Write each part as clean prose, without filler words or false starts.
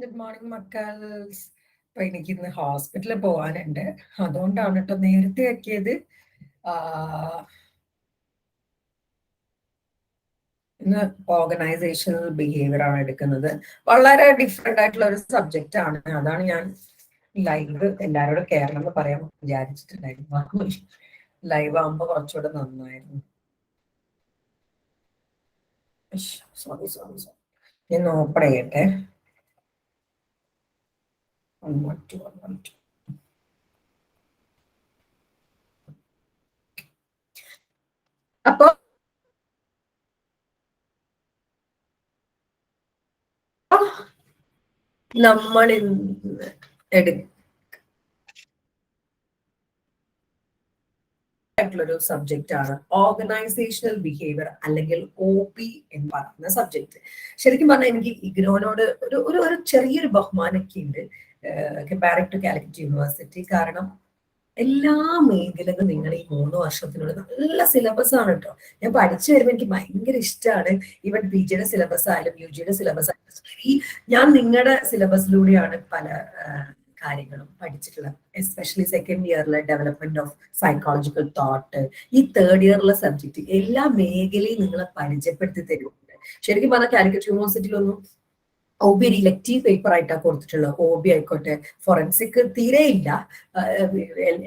Good morning മക്കൾസ്. അപ്പൊ എനിക്ക് ഇന്ന് ഹോസ്പിറ്റലിൽ പോകാനുണ്ട്, അതുകൊണ്ടാണ് കേട്ടോ നേരത്തെ ആക്കിയത്. ഇന്ന് ഓർഗനൈസേഷണൽ ബിഹേവിയർ ആണ് എടുക്കുന്നത്. വളരെ ഡിഫറെന്റ് ആയിട്ടുള്ള ഒരു സബ്ജക്റ്റ് ആണ്. അതാണ് ഞാൻ ലൈവ് എല്ലാവരോടും കയറണം എന്ന് പറയാൻ വിചാരിച്ചിട്ടുണ്ടായിരുന്നു. ലൈവ് ആകുമ്പോൾ കുറച്ചുകൂടെ നന്നായിരുന്നു. സോറി സോറി സോറി, ഞാൻ ഓപ്പൺ ചെയ്യട്ടെ. അപ്പൊ നമ്മൾ ആയിട്ടുള്ളൊരു സബ്ജക്റ്റ് ആണ് ഓർഗനൈസേഷണൽ ബിഹേവിയർ അല്ലെങ്കിൽ OB എന്ന് പറയുന്ന സബ്ജക്ട്. ശരിക്കും പറഞ്ഞാൽ എനിക്ക് ഇഗ്നോനോട് ഒരു ഒരു ഒരു ചെറിയൊരു ബഹുമാനമൊക്കെ ഉണ്ട് കമ്പാരിംഗ് ടു കാലിക്കറ്റ് യൂണിവേഴ്സിറ്റി. കാരണം എല്ലാ മേഖലകളും നിങ്ങൾ ഈ 3 വർഷത്തിനുള്ളിൽ നല്ല സിലബസ് ആണ് കേട്ടോ. ഞാൻ പഠിച്ചു വരുമ്പോൾ എനിക്ക് ഭയങ്കര ഇഷ്ടമാണ്. ഈവൻ PG യുടെ സിലബസ് ആയാലും UG യുടെ സിലബസ് ആയാലും ഞാൻ നിങ്ങളുടെ സിലബസിലൂടെയാണ് പല കാര്യങ്ങളും പഠിച്ചിട്ടുള്ളത്. എസ്പെഷ്യലി സെക്കൻഡ് ഇയറിലെ ഡെവലപ്മെന്റ് ഓഫ് സൈക്കോളജിക്കൽ തോട്ട്, ഈ തേർഡ് ഇയറിലെ സബ്ജക്ട് എല്ലാ മേഖലയും നിങ്ങളെ പരിചയപ്പെടുത്തി തരുന്നുണ്ട്. ശരിക്കും പറഞ്ഞാൽ കാലിക്കറ്റ് യൂണിവേഴ്സിറ്റിയിലൊന്നും OB ഒരു ഇലക്റ്റീവ് പേപ്പർ ആയിട്ടാണ് കൊടുത്തിട്ടുള്ളത്. OB ആയിക്കോട്ടെ, ഫോറൻസിക് തീരെ ഇല്ല,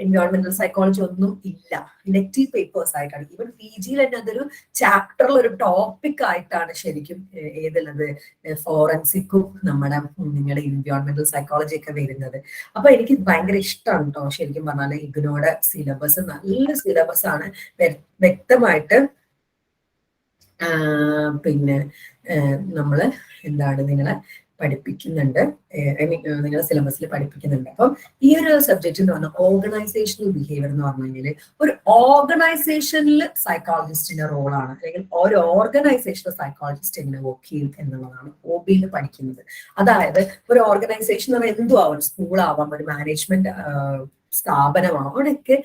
എൻവയോൺമെന്റൽ സൈക്കോളജി ഒന്നും ഇല്ല, ഇലക്റ്റീവ് പേപ്പേഴ്സ് ആയിട്ടാണ്. ഈവൻ PG തന്നെ അതൊരു ചാപ്റ്ററിൽ ഒരു ടോപ്പിക് ആയിട്ടാണ് ശരിക്കും ഏതുള്ളത്, ഫോറൻസിക്കും നിങ്ങളുടെ എൻവയോൺമെന്റൽ സൈക്കോളജി ഒക്കെ വരുന്നത്. അപ്പൊ എനിക്ക് ഭയങ്കര ഇഷ്ടമാണ് കേട്ടോ. ശരിക്കും പറഞ്ഞാൽ ഇഗ്നോയുടെ സിലബസ് നല്ല സിലബസ് ആണ്. വ്യക്തമായിട്ട് പിന്നെ നമ്മള് നിങ്ങളെ പഠിപ്പിക്കുന്നുണ്ട്, നിങ്ങളുടെ സിലബസിൽ പഠിപ്പിക്കുന്നുണ്ട്. അപ്പം ഈ ഒരു സബ്ജക്റ്റ് എന്ന് പറഞ്ഞാൽ ഓർഗനൈസേഷണൽ ബിഹേവിയർ എന്ന് പറഞ്ഞു കഴിഞ്ഞാൽ ഒരു ഓർഗനൈസേഷനിൽ സൈക്കോളജിസ്റ്റിന്റെ റോളാണ്, അല്ലെങ്കിൽ ഒരു ഓർഗനൈസേഷണൽ സൈക്കോളജിസ്റ്റ് എങ്ങനെ വർക്ക് ചെയ്യും എന്നുള്ളതാണ് OBയിൽ പഠിക്കുന്നത്. അതായത് ഒരു ഓർഗനൈസേഷൻ എന്ന് പറഞ്ഞാൽ എന്തും ആവാം, സ്കൂളാവാം, ഒരു മാനേജ്മെന്റ് സ്ഥാപനമാവും. അവിടെയൊക്കെ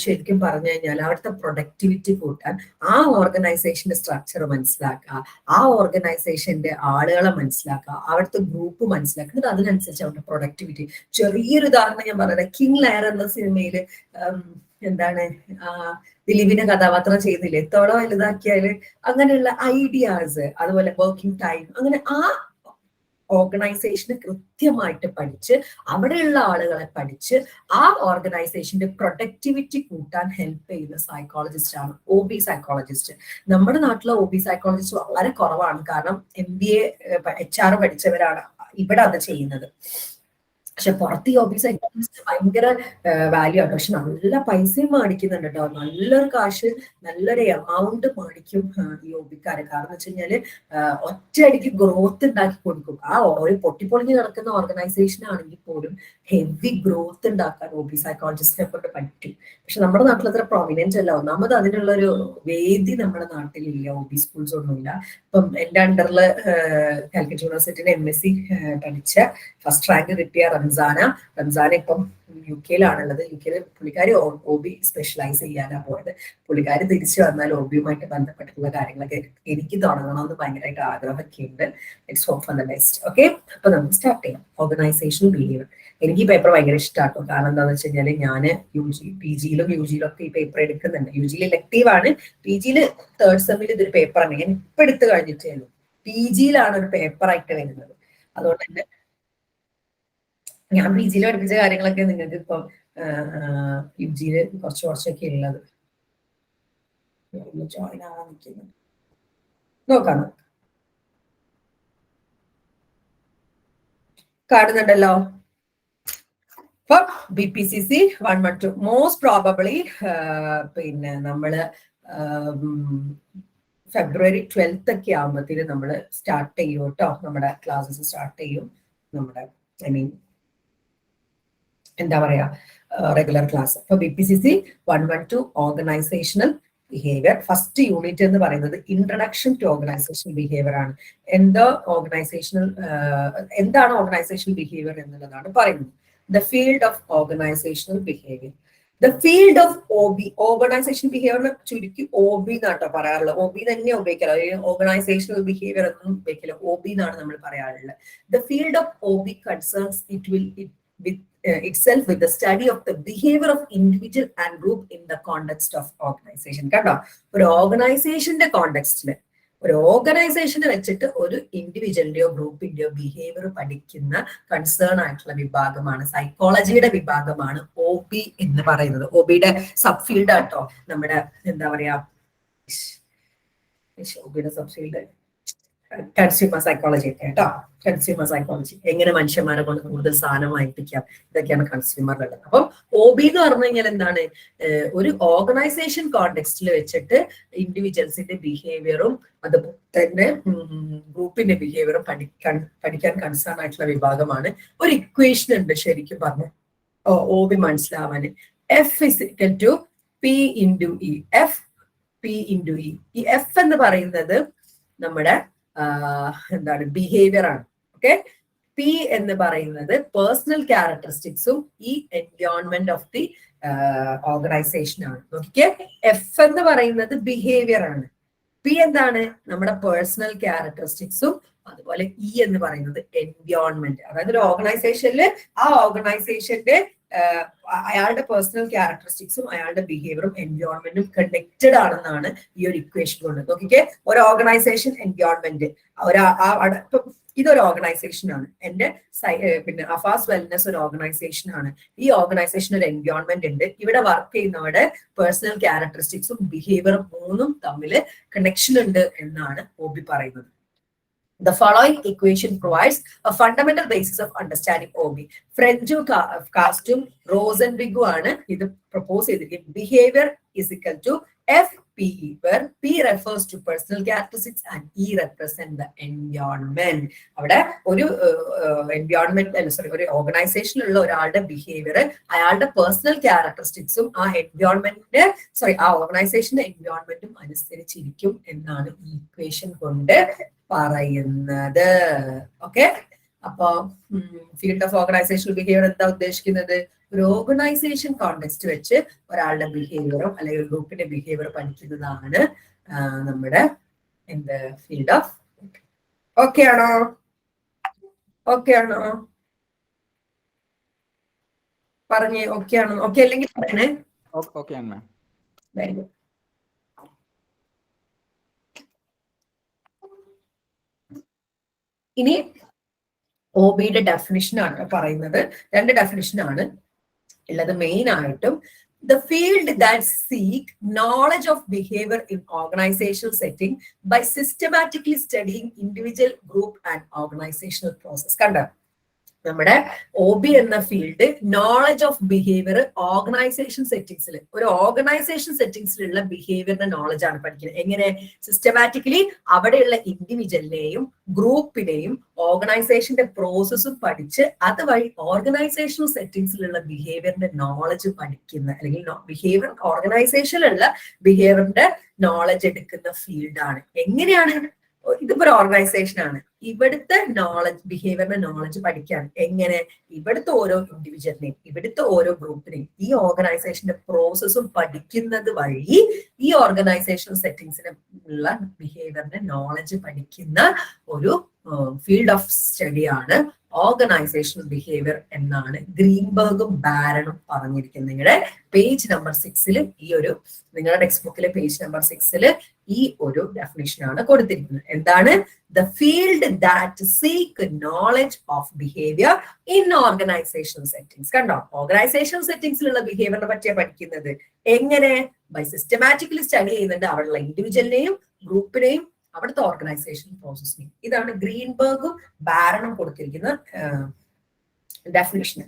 ശരിക്കും പറഞ്ഞു കഴിഞ്ഞാൽ അവിടുത്തെ പ്രൊഡക്ടിവിറ്റി കൂട്ടാൻ ആ ഓർഗനൈസേഷന്റെ സ്ട്രക്ചർ മനസ്സിലാക്കുക, ആ ഓർഗനൈസേഷന്റെ ആളുകളെ മനസ്സിലാക്കുക, അവിടുത്തെ ഗ്രൂപ്പ് മനസ്സിലാക്കുന്നത്, അതിനനുസരിച്ച് അവരുടെ പ്രൊഡക്ടിവിറ്റി. ചെറിയൊരു ഉദാഹരണം ഞാൻ പറയുന്നത്, കിങ് ലയർ എന്ന സിനിമയില് ദിലീപിന്റെ കഥാപാത്രം ചെയ്യുന്നില്ലേ, എത്തോളം വലുതാക്കിയാല് അങ്ങനെയുള്ള ഐഡിയാസ്, അതുപോലെ വർക്കിംഗ് ടൈം, അങ്ങനെ ആ ഓർഗനൈസേഷന് കൃത്യമായിട്ട് പഠിച്ച് അവിടെയുള്ള ആളുകളെ പഠിച്ച് ആ ഓർഗനൈസേഷന്റെ പ്രൊഡക്ടിവിറ്റി കൂട്ടാൻ ഹെൽപ്പ് ചെയ്യുന്ന സൈക്കോളജിസ്റ്റ് ആണ് OB സൈക്കോളജിസ്റ്റ്. നമ്മുടെ നാട്ടിലെ OB സൈക്കോളജിസ്റ്റ് വളരെ കുറവാണ്. കാരണം MBA HR പഠിച്ചവരാണ് ഇവിടെ അത് ചെയ്യുന്നത്. പക്ഷെ പുറത്ത് ഈ OB സൈക്കോളജിസ്റ്റ് ഭയങ്കര വാല്യൂ ആണ്. പക്ഷെ നല്ല പൈസയും മേടിക്കുന്നുണ്ട് കേട്ടോ. നല്ലൊരു കാശ്, നല്ലൊരു എമൗണ്ട് മേടിക്കും ഈ OBക്കാര്. കാരണം എന്ന് വെച്ച് കഴിഞ്ഞാല് ഒറ്റയടിക്ക് ഗ്രോത്ത് ഉണ്ടാക്കി കൊടുക്കും. ആ ഒരു പൊട്ടിപ്പൊളിഞ്ഞ് കിടക്കുന്ന ഓർഗനൈസേഷൻ ആണെങ്കിൽ പോലും ഹെവി ഗ്രോത്ത് ഉണ്ടാക്കാൻ OB സൈക്കോളജിസ്റ്റിനെ കൊണ്ട് പറ്റും. പക്ഷെ നമ്മുടെ നാട്ടിൽ അത്ര പ്രൊമിനന്റ് അല്ല. ഒന്നാമത് അതിനുള്ളൊരു വേദി നമ്മുടെ നാട്ടിലില്ല, OB സ്കൂൾസ് ഒന്നുമില്ല. ഇപ്പം എൻ്റെ അണ്ടറില് കാലിക്കറ്റ് യൂണിവേഴ്സിറ്റിയുടെ MSc പഠിച്ച ഫസ്റ്റ് റാങ്ക് കിട്ടിയ റംസാന ഇപ്പം UK-ലാണുള്ളത്. UK-ല് പുള്ളിക്കാരി OB സ്പെഷ്യലൈസ് ചെയ്യാനാണ് പോയത്. പുള്ളിക്കാരി തിരിച്ചു വന്നാൽ OB-യുമായിട്ട് ബന്ധപ്പെട്ടിട്ടുള്ള കാര്യങ്ങളൊക്കെ എനിക്ക് തുടങ്ങണമെന്ന് ഭയങ്കരമായിട്ട് ആഗ്രഹമൊക്കെ ഉണ്ട്. Let's hope for the best. Okay, അപ്പൊ നമുക്ക് സ്റ്റാർട്ട് ചെയ്യാം. Organisational behaviour. എനിക്ക് ഈ പേപ്പർ ഭയങ്കര ഇഷ്ടമാട്ടോ. കാരണം എന്താണെന്ന് വെച്ച് കഴിഞ്ഞാൽ ഞാൻ PG-യിലും UG-യിലും ഒക്കെ ഈ പേപ്പർ എടുക്കുന്നുണ്ട്. UG-യിൽ ഇലക്റ്റീവ് ആണ്, PG-യില് തേർഡ് സെമ്മിൽ ഇതൊരു പേപ്പറാണ്. ഞാൻ ഇപ്പൊ എടുത്തു കഴിഞ്ഞിട്ടേ ഉള്ളൂ. PG-യിലാണ് ഒരു പേപ്പറായിട്ട് വരുന്നത്. അതുകൊണ്ട് തന്നെ ഞാൻ PG-യിൽ പഠിപ്പിച്ച കാര്യങ്ങളൊക്കെ നിങ്ങൾക്ക് ഇപ്പം UG-യില് കുറച്ചൊക്കെ ഉള്ളത്. ജോയിൻ ആവാൻ നിൽക്കുന്നു, നോക്കാം. കാണുന്നുണ്ടല്ലോ. ഇപ്പൊ BPCC 112 മോസ്റ്റ് പ്രോബബ്ലി പിന്നെ നമ്മള് ഫെബ്രുവരി 12th ഒക്കെ ആകുമ്പോഴത്തേന് നമ്മൾ സ്റ്റാർട്ട് ചെയ്യും കേട്ടോ. നമ്മുടെ ക്ലാസ്സസ് സ്റ്റാർട്ട് ചെയ്യും. നമ്മുടെ എന്താ പറയാ, റെഗുലർ ക്ലാസ്. അപ്പൊ BPCC 112 organisational behaviour. First unit എന്ന് പറയുന്നത് ഇൻട്രഡക്ഷൻ ടു ഓർഗനൈസേഷണൽ ബിഹേവിയർ ആണ്. എന്താണ് ഓർഗനൈസേഷണൽ ബിഹേവിയർ എന്നുള്ളതാണ് പറയുന്നത്. The field of organisational behaviour. The field of OB, organisation behaviour ചുരുക്കി OB എന്നാട്ടോ പറയാറുള്ളത്. OB തന്നെ ഉപയോഗിക്കാറ്, ഓർഗനൈസേഷണൽ ബിഹേവിയർ ഒന്നും ഉപയോഗിക്കില്ല, OB എന്നാണ് നമ്മൾ പറയാറുള്ളത്. The field of OB concerns itself with the study of the behavior of individual and group in the context of organization. കേട്ടോ, ഒരു ഓർഗനൈസേഷന്റെ കോണ്ടെക്സ്റ്റില്, ഒരു ഓർഗനൈസേഷനെ വെച്ചിട്ട് ഒരു ഇൻഡിവിജ്വലിന്റെയോ ഗ്രൂപ്പിന്റെയോ ബിഹേവിയർ പഠിക്കുന്ന കൺസേൺ ആയിട്ടുള്ള വിഭാഗമാണ്, സൈക്കോളജിയുടെ വിഭാഗമാണ് OB എന്ന് പറയുന്നത്. OBയുടെ സബ് ഫീൽഡ് ആട്ടോ നമ്മുടെ എന്താ പറയാ, OBയുടെ സബ് ഫീൽഡ് കൺസ്യൂമർ സൈക്കോളജി ഒക്കെ കേട്ടോ. കൺസ്യൂമർ സൈക്കോളജി, എങ്ങനെ മനുഷ്യന്മാരെ കൊണ്ട് കൂടുതൽ സാധനം വാങ്ങിപ്പിക്കാം, ഇതൊക്കെയാണ് കൺസ്യൂമറിലുള്ളത്. അപ്പം OB എന്ന് പറഞ്ഞു കഴിഞ്ഞാൽ എന്താണ്, ഒരു ഓർഗനൈസേഷൻ കോണ്ടെക്സ്റ്റിൽ വെച്ചിട്ട് ഇൻഡിവിജ്വൽസിന്റെ ബിഹേവിയറും അതുപോലെ തന്നെ ഗ്രൂപ്പിന്റെ ബിഹേവിയറും പഠിക്കാൻ കൺസേൺ ആയിട്ടുള്ള വിഭാഗമാണ്. ഒരു ഇക്വേഷൻ ഉണ്ട് ശരിക്കും പറഞ്ഞു OB മനസ്സിലാവാൻ. F=P × E. P × E. ഈ F എന്ന് പറയുന്നത് നമ്മുടെ എന്താണ്, ബിഹേവിയർ ആണ്. ഓക്കെ, P എന്ന് പറയുന്നത് പേഴ്സണൽ ക്യാരക്ടറിസ്റ്റിക്സും ഈ എൻവയോൺമെന്റ് ഓഫ് ദി ഓർഗനൈസേഷൻ ആണ്. നോക്കിക്കേ, F എന്ന് പറയുന്നത് ബിഹേവിയർ ആണ്, P എന്താണ്, നമ്മുടെ പേഴ്സണൽ ക്യാരക്ടറിസ്റ്റിക്സും അതുപോലെ E എന്ന് പറയുന്നത് എൻവയോൺമെന്റ്. അതായത് ഒരു ഓർഗനൈസേഷനിൽ ആ ഓർഗനൈസേഷന്റെ അയാളുടെ പേഴ്സണൽ ക്യാരക്ടറിസ്റ്റിക്സും അയാളുടെ ബിഹേവിയറും എൻവയോൺമെന്റും കണക്റ്റഡ് ആണെന്നാണ് ഈ ഒരു ഇക്വേഷൻ കൊണ്ട്. നോക്കിക്കേ, ഒരു ഓർഗനൈസേഷൻ എൻവയോൺമെന്റ്, ഇതൊരു ഓർഗനൈസേഷൻ ആണ്. എന്റെ പിന്നെ അഫാസ് വെൽനെസ് ഒരു ഓർഗനൈസേഷൻ ആണ്. ഈ ഓർഗനൈസേഷൻ ഒരു എൻവയോൺമെന്റ് ഉണ്ട്. ഇവിടെ വർക്ക് ചെയ്യുന്നവരുടെ പേഴ്സണൽ ക്യാരക്ടറിസ്റ്റിക്സും ബിഹേവിയറും മൂന്നും തമ്മിൽ കണക്ഷൻ ഉണ്ട് എന്നാണ് OB പറയുന്നത്. The following equation provides a fundamental basis of understanding OB. ഫ്രെഞ്ചും കാസ്റ്റും റോസൻബിഗും ആണ് ഇത് പ്രപ്പോസ് ചെയ്തിരിക്കുന്നത്. Behavior is equal to FPE, where P refers to personal characteristics and E represent the environment. അവിടെ ഒരു എൻവയോൺമെന്റ് ഒരു ഓർഗനൈസേഷനിലുള്ള ഒരാളുടെ ബിഹേവിയർ അയാളുടെ പേഴ്സണൽ ക്യാരക്ടറിസ്റ്റിക്സും ആ എൻവയോൺമെന്റിന്റെ ആ ഓർഗനൈസേഷന്റെ എൻവയോൺമെന്റും അനുസരിച്ചിരിക്കും എന്നാണ് ഈ ഇക്വേഷൻ കൊണ്ട് പറയുന്നത്. ഓക്കെ, അപ്പൊ ഫീൽഡ് ഓഫ് ഓർഗനൈസേഷണൽ ബിഹേവിയർ എന്താ ഉദ്ദേശിക്കുന്നത്, ഒരു ഓർഗനൈസേഷൻ കോണ്ടെക്സ്റ്റ് വെച്ച് ഒരാളുടെ ബിഹേവിയറും അല്ലെങ്കിൽ ഗ്രൂപ്പിന്റെ ബിഹേവിയർ പഠിക്കുന്നതാണ് നമ്മുടെ എന്ത് ഫീൽഡ് ഓഫ്. ഓക്കെ ആണോ? ഓക്കെ ആണോ? പറഞ്ഞേ ഓക്കെ ആണോ? ഓക്കെ അല്ലെങ്കിൽ പറയണേ. Very good. ഇനി OBയുടെ ഡെഫിനിഷൻ ആണ് പറയുന്നത്. 2 ഡെഫിനിഷൻ ആണ് ഉള്ളത് മെയിൻ ആയിട്ടും. The field that seek knowledge of behavior in organizational setting by systematically studying individual, group and organizational process. കണ്ടോ, നമ്മുടെ OB എന്ന field knowledge of behaviour organisation സെറ്റിംഗ്സിൽ, ഒരു ഓർഗനൈസേഷൻ സെറ്റിംഗ്സിലുള്ള ബിഹേവിയറിന്റെ നോളജ് ആണ് പഠിക്കുന്നത്. എങ്ങനെ, സിസ്റ്റമാറ്റിക്കലി അവിടെയുള്ള ഇൻഡിവിജ്വലിനെയും ഗ്രൂപ്പിനെയും ഓർഗനൈസേഷന്റെ പ്രോസസ്സും പഠിച്ച് അതുവഴി ഓർഗനൈസേഷണൽ സെറ്റിംഗ്സിലുള്ള ബിഹേവിയറിന്റെ നോളജ് പഠിക്കുന്ന, അല്ലെങ്കിൽ ബിഹേവിയർ ഓർഗനൈസേഷനിലുള്ള ബിഹേവിയറിന്റെ നോളജ് എടുക്കുന്ന ഫീൽഡാണ്. എങ്ങനെയാണ്, ഇതിപ്പോ ഒരു ഓർഗനൈസേഷൻ ആണ്, ഇവിടുത്തെ നോളജ് ബിഹേവിയറിന്റെ നോളജ് പഠിക്കാൻ എങ്ങനെ, ഇവിടുത്തെ ഓരോ ഇൻഡിവിജ്വലിനെയും ഇവിടുത്തെ ഓരോ ഗ്രൂപ്പിനെയും ഈ ഓർഗനൈസേഷന്റെ പ്രോസസ്സും പഠിക്കുന്നത് വഴി ഈ ഓർഗനൈസേഷണൽ സെറ്റിംഗ്സിനുള്ള ബിഹേവിയറിന്റെ നോളജ് പഠിക്കുന്ന ഒരു ഫീൽഡ് ഓഫ് സ്റ്റഡിയാണ് ഓർഗനൈസേഷണൽ ബിഹേവിയർ എന്നാണ് ഗ്രീൻബർഗും ബാരനും പറഞ്ഞിരിക്കുന്നത്. നിങ്ങളുടെ പേജ് നമ്പർ 6 ഈ ഒരു, നിങ്ങളുടെ ടെക്സ്റ്റ് ബുക്കിലെ പേജ് നമ്പർ 6 ഈ ഒരു ഡെഫിനിഷൻ ആണ് കൊടുത്തിരിക്കുന്നത്. എന്താണ്, the field that seek knowledge of behaviour in organisational settings. കണ്ടോ, ഓർഗനൈസേഷണൽ സെറ്റിംഗ്സിലുള്ള ബിഹേവിയറിനെ പറ്റിയാണ് പഠിക്കുന്നത്. എങ്ങനെ, ബൈ സിസ്റ്റമാറ്റിക്കലി സ്റ്റഡി ചെയ്യുന്നുണ്ട് അവിടെയുള്ള ഇൻഡിവിജ്വലിനെയും ഗ്രൂപ്പിനെയും അവിടുത്തെ ഓർഗനൈസേഷൻ പ്രോസസ്സിനെയും. ഇതാണ് ഗ്രീൻബർഗും ബാരനും കൊടുത്തിരിക്കുന്ന ഡെഫിനിഷൻ.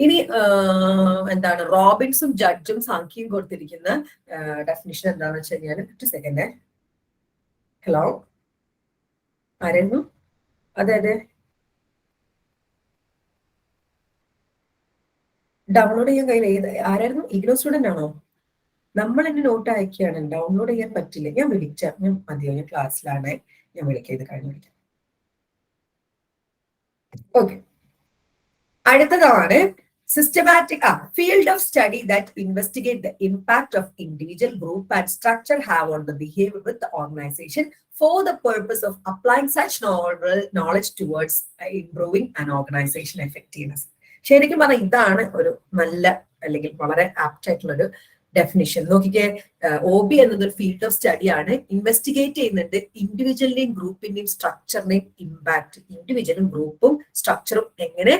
ഇനി എന്താണ് റോബിൻസും ജഡ്ജും സാങ്കിയും കൊടുത്തിരിക്കുന്ന ഡെഫിനിഷൻ എന്താണെന്ന് വെച്ച് കഴിഞ്ഞാൽ, 1 സെക്കൻഡ്. ഹലോ, ആരായിരുന്നു? അതെ, ഡൗൺലോഡ് ചെയ്യാൻ കഴിയില്ല. ആരായിരുന്നു? ഇഗ്നോ സ്റ്റുഡന്റ് ആണോ? നമ്മൾ എന്നെ നോട്ട് അയക്കുകയാണ്, ഡൗൺലോഡ് ചെയ്യാൻ പറ്റില്ല. ഞാൻ മതിയോ, ഞാൻ ക്ലാസ്സിലാണ്, ഞാൻ വിളിക്കാം, ഇത് കഴിഞ്ഞ് വിളിക്കാം. ഓക്കെ, അടുത്തതാണ് Systematic field of study that investigate the impact of individual, group, and structure have on the behavior with the organization for the purpose of applying such knowledge towards improving an organization effectiveness. ശരിക്കും പറഞ്ഞാൽ ഇതാണ് ഒരു നല്ല അല്ലെങ്കിൽ വളരെ apt ആയിട്ടുള്ള ഒരു definition. നോക്കിക്കേ, OB എന്നതൊരു ഫീൽഡ് ഓഫ് സ്റ്റഡി ആണ്. ഇൻവെസ്റ്റിഗേറ്റ് ചെയ്യുന്നുണ്ട് ഇൻഡിവിജ്വലിന്റെയും ഗ്രൂപ്പിന്റെയും സ്ട്രക്ചറിന്റെയും ഇമ്പാക്ട്. ഇൻഡിവിജ്വലും ഗ്രൂപ്പും സ്ട്രക്ചറും എങ്ങനെ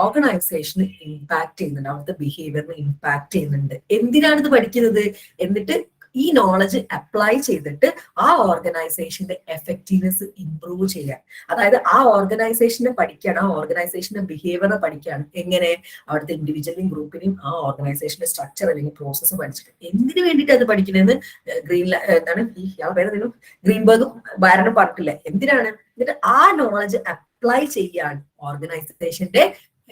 ഓർഗനൈസേഷന് ഇമ്പാക്ട് ചെയ്യുന്നുണ്ട്, അവിടുത്തെ ബിഹേവിയറിന് ഇമ്പാക്ട് ചെയ്യുന്നുണ്ട്. എന്തിനാണ് ഇത് പഠിക്കുന്നത്? എന്നിട്ട് ഈ നോളജ് അപ്ലൈ ചെയ്തിട്ട് ആ ഓർഗനൈസേഷന്റെ എഫക്റ്റീവ്നെസ് ഇംപ്രൂവ് ചെയ്യാൻ. അതായത് ആ ഓർഗനൈസേഷനെ പഠിക്കുകയാണ്, ആ ഓർഗനൈസേഷന്റെ ബിഹേവിയറെ പഠിക്കുകയാണ്. എങ്ങനെ? അവിടുത്തെ ഇൻഡിവിജ്വലിനും ഗ്രൂപ്പിനും ആ ഓർഗനൈസേഷന്റെ സ്ട്രക്ചർ അല്ലെങ്കിൽ പ്രോസസ്സ് പഠിച്ചിട്ട്. എന്തിനു വേണ്ടിയിട്ട് അത് പഠിക്കുന്നതെന്ന് ഗ്രീൻബർഗും ബാരനും പറഞ്ഞിട്ടില്ല. എന്തിനാണ്? എന്നിട്ട് ആ നോളജ് അപ്ലൈ ചെയ്യാൻ ഓർഗനൈസേഷന്റെ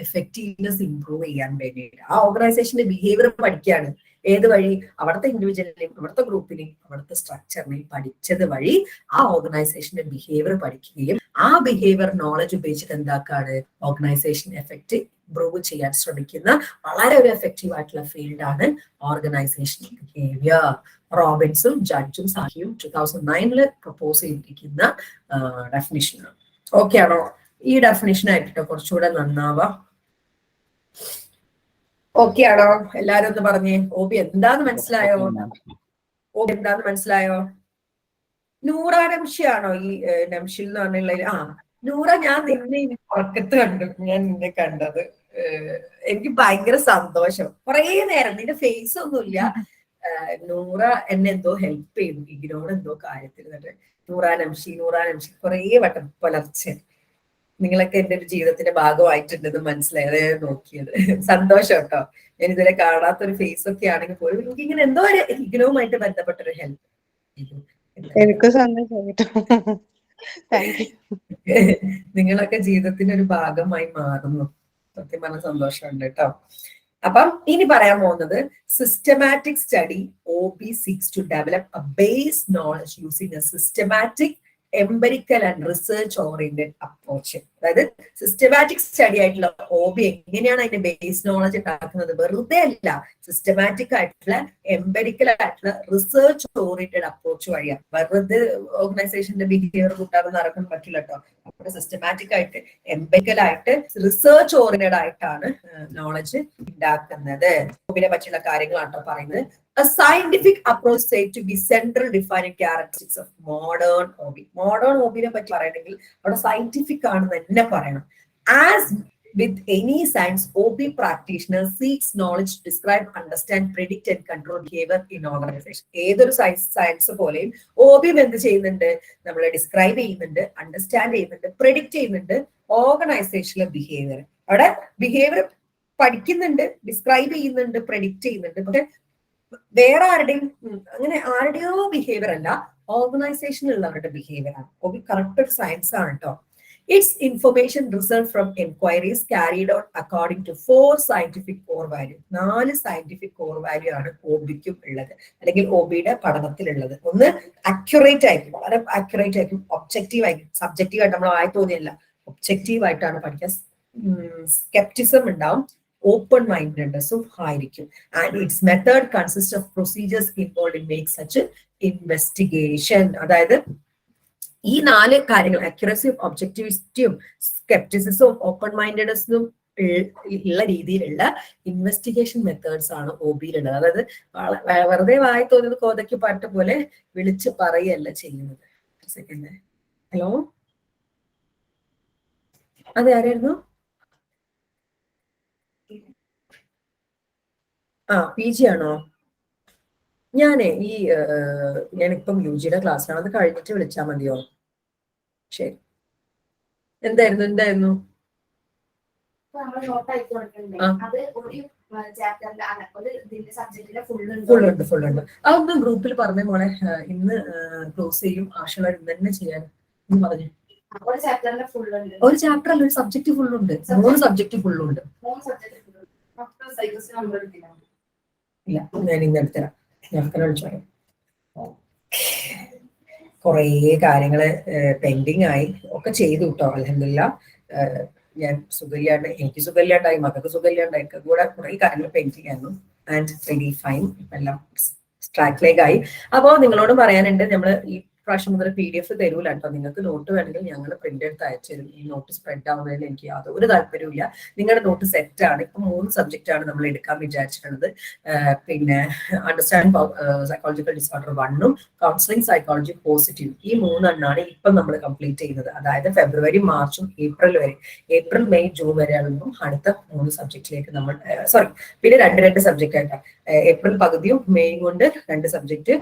എഫക്റ്റീവ്നെസ് ഇംപ്രൂവ് ചെയ്യാൻ വേണ്ടിയിട്ട് ആ ഓർഗനൈസേഷന്റെ ബിഹേവിയർ പഠിക്കുകയാണ്. ഏത് വഴി? അവിടുത്തെ ഇൻഡിവിജ്വലിനെയും അവിടുത്തെ ഗ്രൂപ്പിനെയും അവിടുത്തെ സ്ട്രക്ചറിനെയും പഠിച്ചത് വഴി ആ ഓർഗനൈസേഷന്റെ ബിഹേവിയർ പഠിക്കുകയും ആ ബിഹേവിയർ നോളജ് ഉപയോഗിച്ചിട്ട് എന്താക്കാണ് ഓർഗനൈസേഷൻ എഫക്റ്റ് ഇംപ്രൂവ് ചെയ്യാൻ ശ്രമിക്കുന്ന വളരെ ഒരു എഫക്റ്റീവ് ആയിട്ടുള്ള ഫീൽഡാണ് ഓർഗനൈസേഷൻ ബിഹേവിയർ. റോബിൻസും ജഡ്ജും സാഹിയും 2009 പ്രപ്പോസ് ചെയ്തിരിക്കുന്ന ഡെഫിനിഷനാണ്. ഓക്കെ ആണോ? ഈ ഡെഫിനിഷൻ ആയിട്ടോ കുറച്ചുകൂടെ നന്നാവാ. ഓക്കെ ആണോ? എല്ലാരും ഒന്ന് പറഞ്ഞേ, OB എന്താന്ന് മനസ്സിലായോ? OB എന്താന്ന് മനസ്സിലായോ? നൂറ നംഷിയാണോ ഈ നംഷിൽ എന്ന് പറഞ്ഞുള്ള? നൂറ, ഞാൻ നിന്നെ ഉറക്കത്ത് കണ്ടു. ഞാൻ നിന്നെ കണ്ടത് എനിക്ക് ഭയങ്കര സന്തോഷം. കുറെ നേരം നിന്റെ ഫേസ് ഒന്നുമില്ല. നൂറ എന്നെ എന്തോ ഹെൽപ്പ് ചെയ്തു ഇഗ്നോർ എന്തോ കാര്യത്തിൽ. എന്നിട്ട് നൂറ നംഷി കുറെ വട്ടം പുലർച്ചെ നിങ്ങളൊക്കെ എന്റെ ഒരു ജീവിതത്തിന്റെ ഭാഗമായിട്ടുണ്ടെന്ന് മനസ്സിലായത് നോക്കിയത്. സന്തോഷം കേട്ടോ. ഞാൻ ഇതുവരെ കാണാത്തൊരു ഫേസ് ഒക്കെ ആണെങ്കിൽ പോലും എനിക്ക് ഇങ്ങനെ എന്തോ ഒരു ഇഗ്നോവുമായിട്ട് ബന്ധപ്പെട്ടൊരു ഹെൽപ്പ്. നിങ്ങളൊക്കെ ജീവിതത്തിന്റെ ഒരു ഭാഗമായി മാറുന്നു. സത്യം പറഞ്ഞ സന്തോഷമുണ്ട് കേട്ടോ. അപ്പം ഇനി പറയാൻ പോകുന്നത് systematic study OB seeks to develop a base knowledge using a systematic, empirical and research oriented approach. അതായത് സിസ്റ്റമാറ്റിക് സ്റ്റഡി ആയിട്ടുള്ള OB എങ്ങനെയാണ് അതിന്റെ ബേസ് നോളജ് ഉണ്ടാക്കുന്നത്? വെറുതെ അല്ല, സിസ്റ്റമാറ്റിക് ആയിട്ടുള്ള എംപരിക്കൽ ആയിട്ടുള്ള റിസർച്ച് ഓറിയന്റഡ് അപ്രോച്ച് വഴിയാണ്. വെറുതെ ഓർഗനൈസേഷന്റെ ബിഹേവിയർ കൂട്ടാതെ നടക്കാൻ പറ്റില്ല കേട്ടോ. അപ്പോൾ സിസ്റ്റമാറ്റിക് ആയിട്ട് എംപരിക്കൽ ആയിട്ട് റിസർച്ച് ഓറിയന്റഡ് ആയിട്ടാണ് നോളജ് ഉണ്ടാക്കുന്നത്. OB പറ്റിയുള്ള കാര്യങ്ങളാണ് പറയുന്നത്. A scientific approach said to be central defining characteristics of modern OB. Modern OB നെ പറ്റി പറയണമെങ്കിൽ അവിടെ സയന്റിഫിക് ആണെന്ന് തന്നെ പറയണം. As with any science, OB practitioner seeks knowledge to describe, understand, predict and control behavior in organization. ഏതൊരു science പോലെയും OB എന്ത് ചെയ്യുന്നുണ്ട്? നമ്മളെ ഡിസ്ക്രൈബ് ചെയ്യുന്നുണ്ട്, അണ്ടർസ്റ്റാൻഡ് ചെയ്യുന്നുണ്ട്, പ്രെഡിക്റ്റ് ചെയ്യുന്നുണ്ട് ഓർഗനൈസേഷനിലെ ബിഹേവിയർ. അവിടെ ബിഹേവിയർ പഠിക്കുന്നുണ്ട്, ഡിസ്ക്രൈബ് ചെയ്യുന്നുണ്ട്, പ്രെഡിക്റ്റ് ചെയ്യുന്നുണ്ട്. പക്ഷെ വേറെ ആരുടെയും അങ്ങനെ ആരുടെയോ ബിഹേവിയർ അല്ല, ഓർഗനൈസേഷനിലുള്ളവരുടെ ബിഹേവിയർ ആണ്. OB കറക്റ്റ് ഒരു സയൻസ് ആണ് കേട്ടോ. It's information result from enquiries carried out according to 4 scientific core value. 4 scientific core value ആണ് OBക്കും ഉള്ളത്, അല്ലെങ്കിൽ OBയുടെ പഠനത്തിലുള്ളത്. ഒന്ന് അക്യുറേറ്റ് ആയിരിക്കും, വളരെ അക്യുറേറ്റ് ആയിരിക്കും. ഒബ്ജക്റ്റീവ് ആയിരിക്കും. സബ്ജക്റ്റീവ് ആയിട്ട് നമ്മൾ ആയി തോന്നിയല്ല, ഒബ്ജക്റ്റീവ് ആയിട്ടാണ് പഠിക്കുക. സ്കെപ്റ്റിസം ഉണ്ടാവും, ഓപ്പൺ മൈൻഡ്നെസ്സും ആയിരിക്കും. And it's method consist of procedures involve in make such investigation. അതായത് ഈ 4 കാര്യങ്ങൾ, അക്യുറസിയും ഒബ്ജക്റ്റിവിറ്റിയും സ്കെപ്റ്റിസിസവും ഓപ്പൺ മൈൻഡഡ്നെസ്സും ഉള്ള രീതിയിലുള്ള ഇൻവെസ്റ്റിഗേഷൻ മെത്തേഡ്സ് ആണ് OBയിലുള്ളത്. അതായത് വെറുതെ വായി തോന്നുന്നത് കോതയ്ക്ക് പാട്ട് പോലെ വിളിച്ച് പറയല്ല ചെയ്യുന്നത്. സെക്കൻഡ്, ഹലോ, അതെ ആരായിരുന്നു? PG ആണോ? ഞാനിപ്പം UGയുടെ ക്ലാസ്സിലാണ്, അത് കഴിഞ്ഞിട്ട് വിളിച്ചാൽ മതിയോ? ശരി. എന്തായിരുന്നു? ഫുൾ ഉണ്ട്. അതൊന്നും ഗ്രൂപ്പിൽ പറഞ്ഞ മോളെ, ഇന്ന് ക്ലോസ് ചെയ്യും. ആശുള്ള തന്നെ ചെയ്യാൻ പറഞ്ഞു. ഒരു ചാപ്റ്റർ അല്ല, ഒരു സബ്ജക്ട് ഫുള്ളുണ്ട്. 3 സബ്ജക്ട് ഫുള്ളുണ്ട്. ഇല്ല, ഞാൻ ഇന്ന് എടുത്തരാം. ഞാൻ വിളിച്ചോ. കുറേ കാര്യങ്ങള് പെൻഡിങ് ആയി, ഒക്കെ ചെയ്തു കേട്ടോ. അൽഹംദുലില്ലാ ഞാൻ സുഖമില്ലാണ്ട്, എനിക്ക് സുഖമില്ലാണ്ടായി, മക്കൾക്ക് സുഖമില്ലാണ്ടായി, കൂടെ കുറെ കാര്യങ്ങൾ പെയിന്റിംഗ് ആയിരുന്നു. ആൻഡ് വെരി ഫൈൻ, എല്ലാം ട്രാക്കിലേക്കായി. അപ്പോൾ നിങ്ങളോട് പറയാനുണ്ട്, നമ്മൾ ഈ പ്രാവശ്യം മുതൽ PDF തരൂല കേട്ടോ. നിങ്ങൾക്ക് നോട്ട് വേണമെങ്കിൽ ഞങ്ങൾ പ്രിന്റ് എടുത്ത് അയച്ചു തരും. ഈ നോട്ട് സ്പ്രെഡ് ആവുന്നതിൽ എനിക്ക് യാതൊരു താല്പര്യമില്ല. നിങ്ങളുടെ നോട്ട് സെറ്റ് ആണ്. ഇപ്പൊ 3 സബ്ജക്റ്റ് ആണ് നമ്മൾ എടുക്കാൻ വിചാരിച്ചിട്ടുള്ളത്. പിന്നെ അണ്ടർസ്റ്റാൻഡിംഗ് സൈക്കോളജിക്കൽ ഡിസോർഡർ 1ഉം കൗൺസിലിംഗ് സൈക്കോളജി പോസിറ്റീവ്, ഈ 3 എണ്ണമാണ് ഇപ്പം നമ്മൾ കംപ്ലീറ്റ് ചെയ്യുന്നത്. അതായത് ഫെബ്രുവരി, മാർച്ചും ഏപ്രിൽ വരെ, ഏപ്രിൽ, മെയ്, ജൂൺ വരെ ആണെന്നും അടുത്ത 3 സബ്ജക്റ്റിലേക്ക് നമ്മൾ പിന്നെ രണ്ട് സബ്ജക്റ്റ് ആയിട്ടാണ്. ഏപ്രിൽ പകുതിയും മെയ് കൊണ്ട് 2 സബ്ജക്റ്റ്,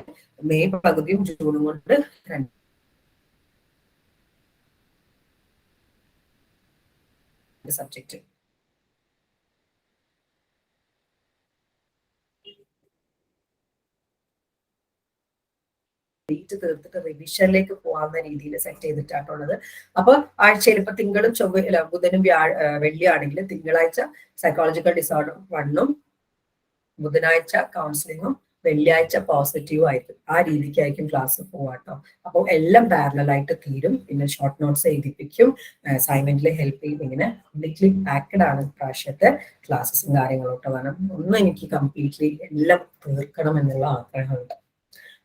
മെയ് പകുതിയും ജൂണും കൊണ്ട് 2 സബ്ജക്റ്റ്. തീർത്തിട്ട് റിവിഷനിലേക്ക് പോകാവുന്ന രീതിയിൽ സെറ്റ് ചെയ്തിട്ടാണുള്ളത്. അപ്പൊ ആഴ്ചയിൽ ഇപ്പൊ തിങ്കളും ബുധനും വെള്ളിയാണെങ്കിൽ തിങ്കളാഴ്ച സൈക്കോളജിക്കൽ ഡിസോർഡർ 1ഉം, ബുധനാഴ്ച കൗൺസിലിങ്ങും, വെള്ളിയാഴ്ച പോസിറ്റീവ് ആയിരിക്കും. ആ രീതിക്കായിരിക്കും ക്ലാസ് പോവാട്ടോ. അപ്പോൾ എല്ലാം പാരലലായിട്ട് തീരും. പിന്നെ ഷോർട്ട് നോട്ട്സ് എഴുതിപ്പിക്കും, അസൈൻമെന്റിൽ ഹെൽപ്പ് ചെയ്യും. ഇങ്ങനെ കംപ്ലീറ്റ്ലി പാക്ഡ് ആണ് പ്രാവശ്യത്തെ ക്ലാസ്സസും കാര്യങ്ങളൊക്കെ. വേണം ഒന്നും എനിക്ക് കംപ്ലീറ്റ്ലി എല്ലാം തീർക്കണം എന്നുള്ള ആഗ്രഹമുണ്ട്.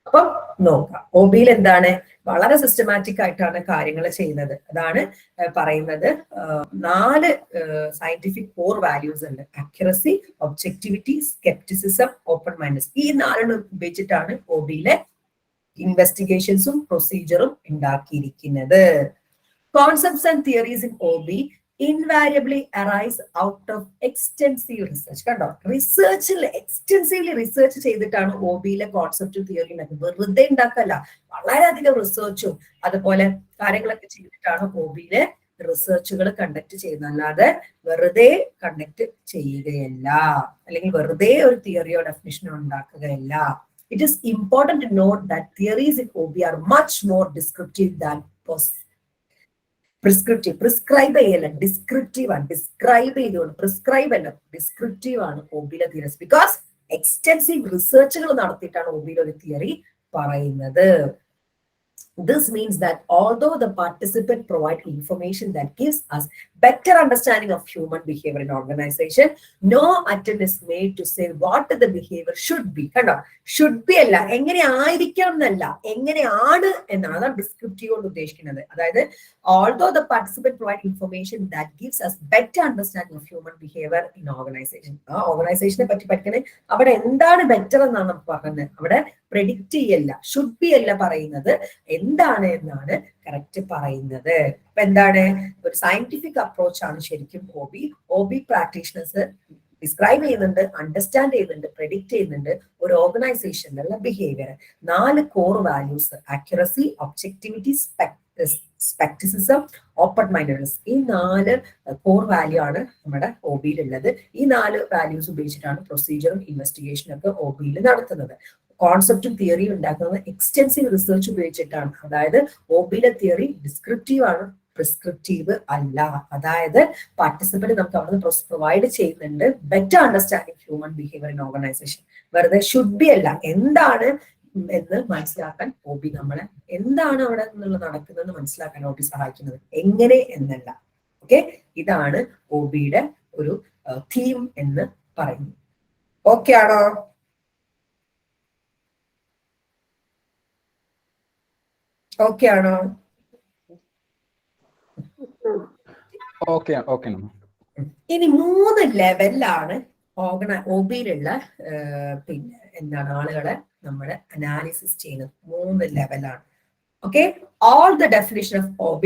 അപ്പം നോക്കാം, OB-യിൽ എന്താണ്, വളരെ സിസ്റ്റമാറ്റിക് ആയിട്ടാണ് കാര്യങ്ങൾ ചെയ്യുന്നത്. അതാണ് പറയുന്നത്. 4 സയന്റിഫിക് കോർ വാല്യൂസ് ഉണ്ട്. Accuracy, objectivity, scepticism, open mindedness. ഈ 4 ഉപയോഗിച്ചിട്ടാണ് OB-യിലെ ഇൻവെസ്റ്റിഗേഷൻസും പ്രൊസീജിയറും ഉണ്ടാക്കിയിരിക്കുന്നത്. Concepts and theories in OB invariably arise out of extensive research. കണ്ടോ, റിസർച്ചിൽ എക്സ്റ്റെൻസീവ്ലി റിസർച്ച് ചെയ്തിട്ടാണ് OB-യിലെ കോൺസെപ്റ്റ് തിയറി ഉണ്ടാക്കുന്നത്. വെറുതെ ഉണ്ടാക്കല്ല, വളരെയധികം റിസർച്ചും അതുപോലെ കാര്യങ്ങളൊക്കെ ചെയ്തിട്ടാണ് OB-യിലെ റിസർച്ചുകൾ കണ്ടക്ട് ചെയ്യുന്നത്. അല്ലാതെ വെറുതെ കണ്ടക്ട് ചെയ്യുകയല്ല, അല്ലെങ്കിൽ വെറുതെ ഒരു തിയറിയോ ഡെഫിനിഷനോ ഉണ്ടാക്കുകയല്ല. It is important to note that theories in OB are much more descriptive than prescriptive. Prescribe ചെയ്യല്ല, ഡിസ്ക്രിപ്റ്റീവ് ആണ്. ഡിസ്ക്രൈബ് ചെയ്തുകൊണ്ട് പ്രിസ്ക്രൈബ് അല്ല, ഡിസ്ക്രിപ്റ്റീവ് ആണ് OB-യിലെ തിയറീസ്. ബിക്കോസ് എക്സ്റ്റെൻസീവ് റിസർച്ചുകൾ നടത്തിയിട്ടാണ് OB-യിലെ ഒരു തിയറി പറയുന്നത്. This means that although the participant provide information that gives us better understanding of human behavior in organization, no attempt is made to say what the behavior should be. കണ്ടോ, should be അല്ല, എങ്ങനെ ആയിരിക്കണം എന്നല്ല, എങ്ങനെയാണ് എന്നാണ്. അതാണ് descriptive കൊണ്ട് ഉദ്ദേശിക്കുന്നത്. അതായത് although the participant provide information that gives us better understanding of human behavior in organization. ആ ഓർഗനൈസേഷനെ പറ്റി പഠിക്കണേ, അവിടെ എന്താണ് ബെറ്റർ എന്നാണ് നമുക്ക് പറഞ്ഞത്. അവിടെ പ്രെഡിക്റ്റ് ചെയ്യല്ല, ഷുഡ് ബി അല്ല പറയുന്നത്, എന്താണ് എന്നാണ് കറക്റ്റ് പറയുന്നത്. അപ്പൊ എന്താണ്, ഒരു സയന്റിഫിക് അപ്രോച്ച് ആണ് ശരിക്കും OB പ്രാക്ടീഷണേഴ്സ് ഡിസ്ക്രൈബ് ചെയ്യുന്നുണ്ട്, അണ്ടർസ്റ്റാൻഡ് ചെയ്യുന്നുണ്ട്, പ്രെഡിക്റ്റ് ചെയ്യുന്നുണ്ട് ഒരു ഓർഗനൈസേഷനിലുള്ള behaviour. 4 core values, accuracy, objectivity, scepticism, open mindedness. ഈ 4 കോർ വാല്യൂ ആണ് നമ്മുടെ OB-യിലുള്ളത്. ഈ 4 വാല്യൂസ് ഉപയോഗിച്ചിട്ടാണ് പ്രൊസീജിയറും ഇൻവെസ്റ്റിഗേഷനും ഒക്കെ OB-യിൽ നടത്തുന്നത്. കോൺസെപ്റ്റും തിയറിയും ഉണ്ടാക്കുന്നത് എക്സ്റ്റെൻസീവ് റിസർച്ച് ഉപയോഗിച്ചിട്ടാണ്. അതായത് OB-യിലെ തിയറി ഡിസ്ക്രിപ്റ്റീവ് ആണ്, പ്രിസ്ക്രിപ്റ്റീവ് അല്ല. അതായത് പാർട്ടിസിപ്പന്റ് നമുക്ക് അവിടെ പ്രൊവൈഡ് ചെയ്യുന്നുണ്ട് better understanding human behaviour in organisation. വെറുതെ ഷുഡ് ബി അല്ല, എന്താണ് എന്ന് മനസ്സിലാക്കാൻ OB നമ്മളെ, എന്താണ് അവിടെ നിന്നുള്ള നടക്കുന്നത് മനസ്സിലാക്കാൻ OB സഹായിക്കുന്നത്, എങ്ങനെ എന്നല്ല. ഓക്കെ, ഇതാണ് OB-യുടെ ഒരു തീം എന്ന് പറയുന്നത്. ഓക്കെ ആണോ? ഓക്കെ ആണോ? ഇനി 3 ലെവലിലാണ് OB-യിലുള്ള പിന്നെ എന്താണ് ആളുകളെ നമ്മുടെ അനാലിസിസ് ചെയ്യുന്നത്. 3 ലെവലാണ്. Okay, all the definition of OB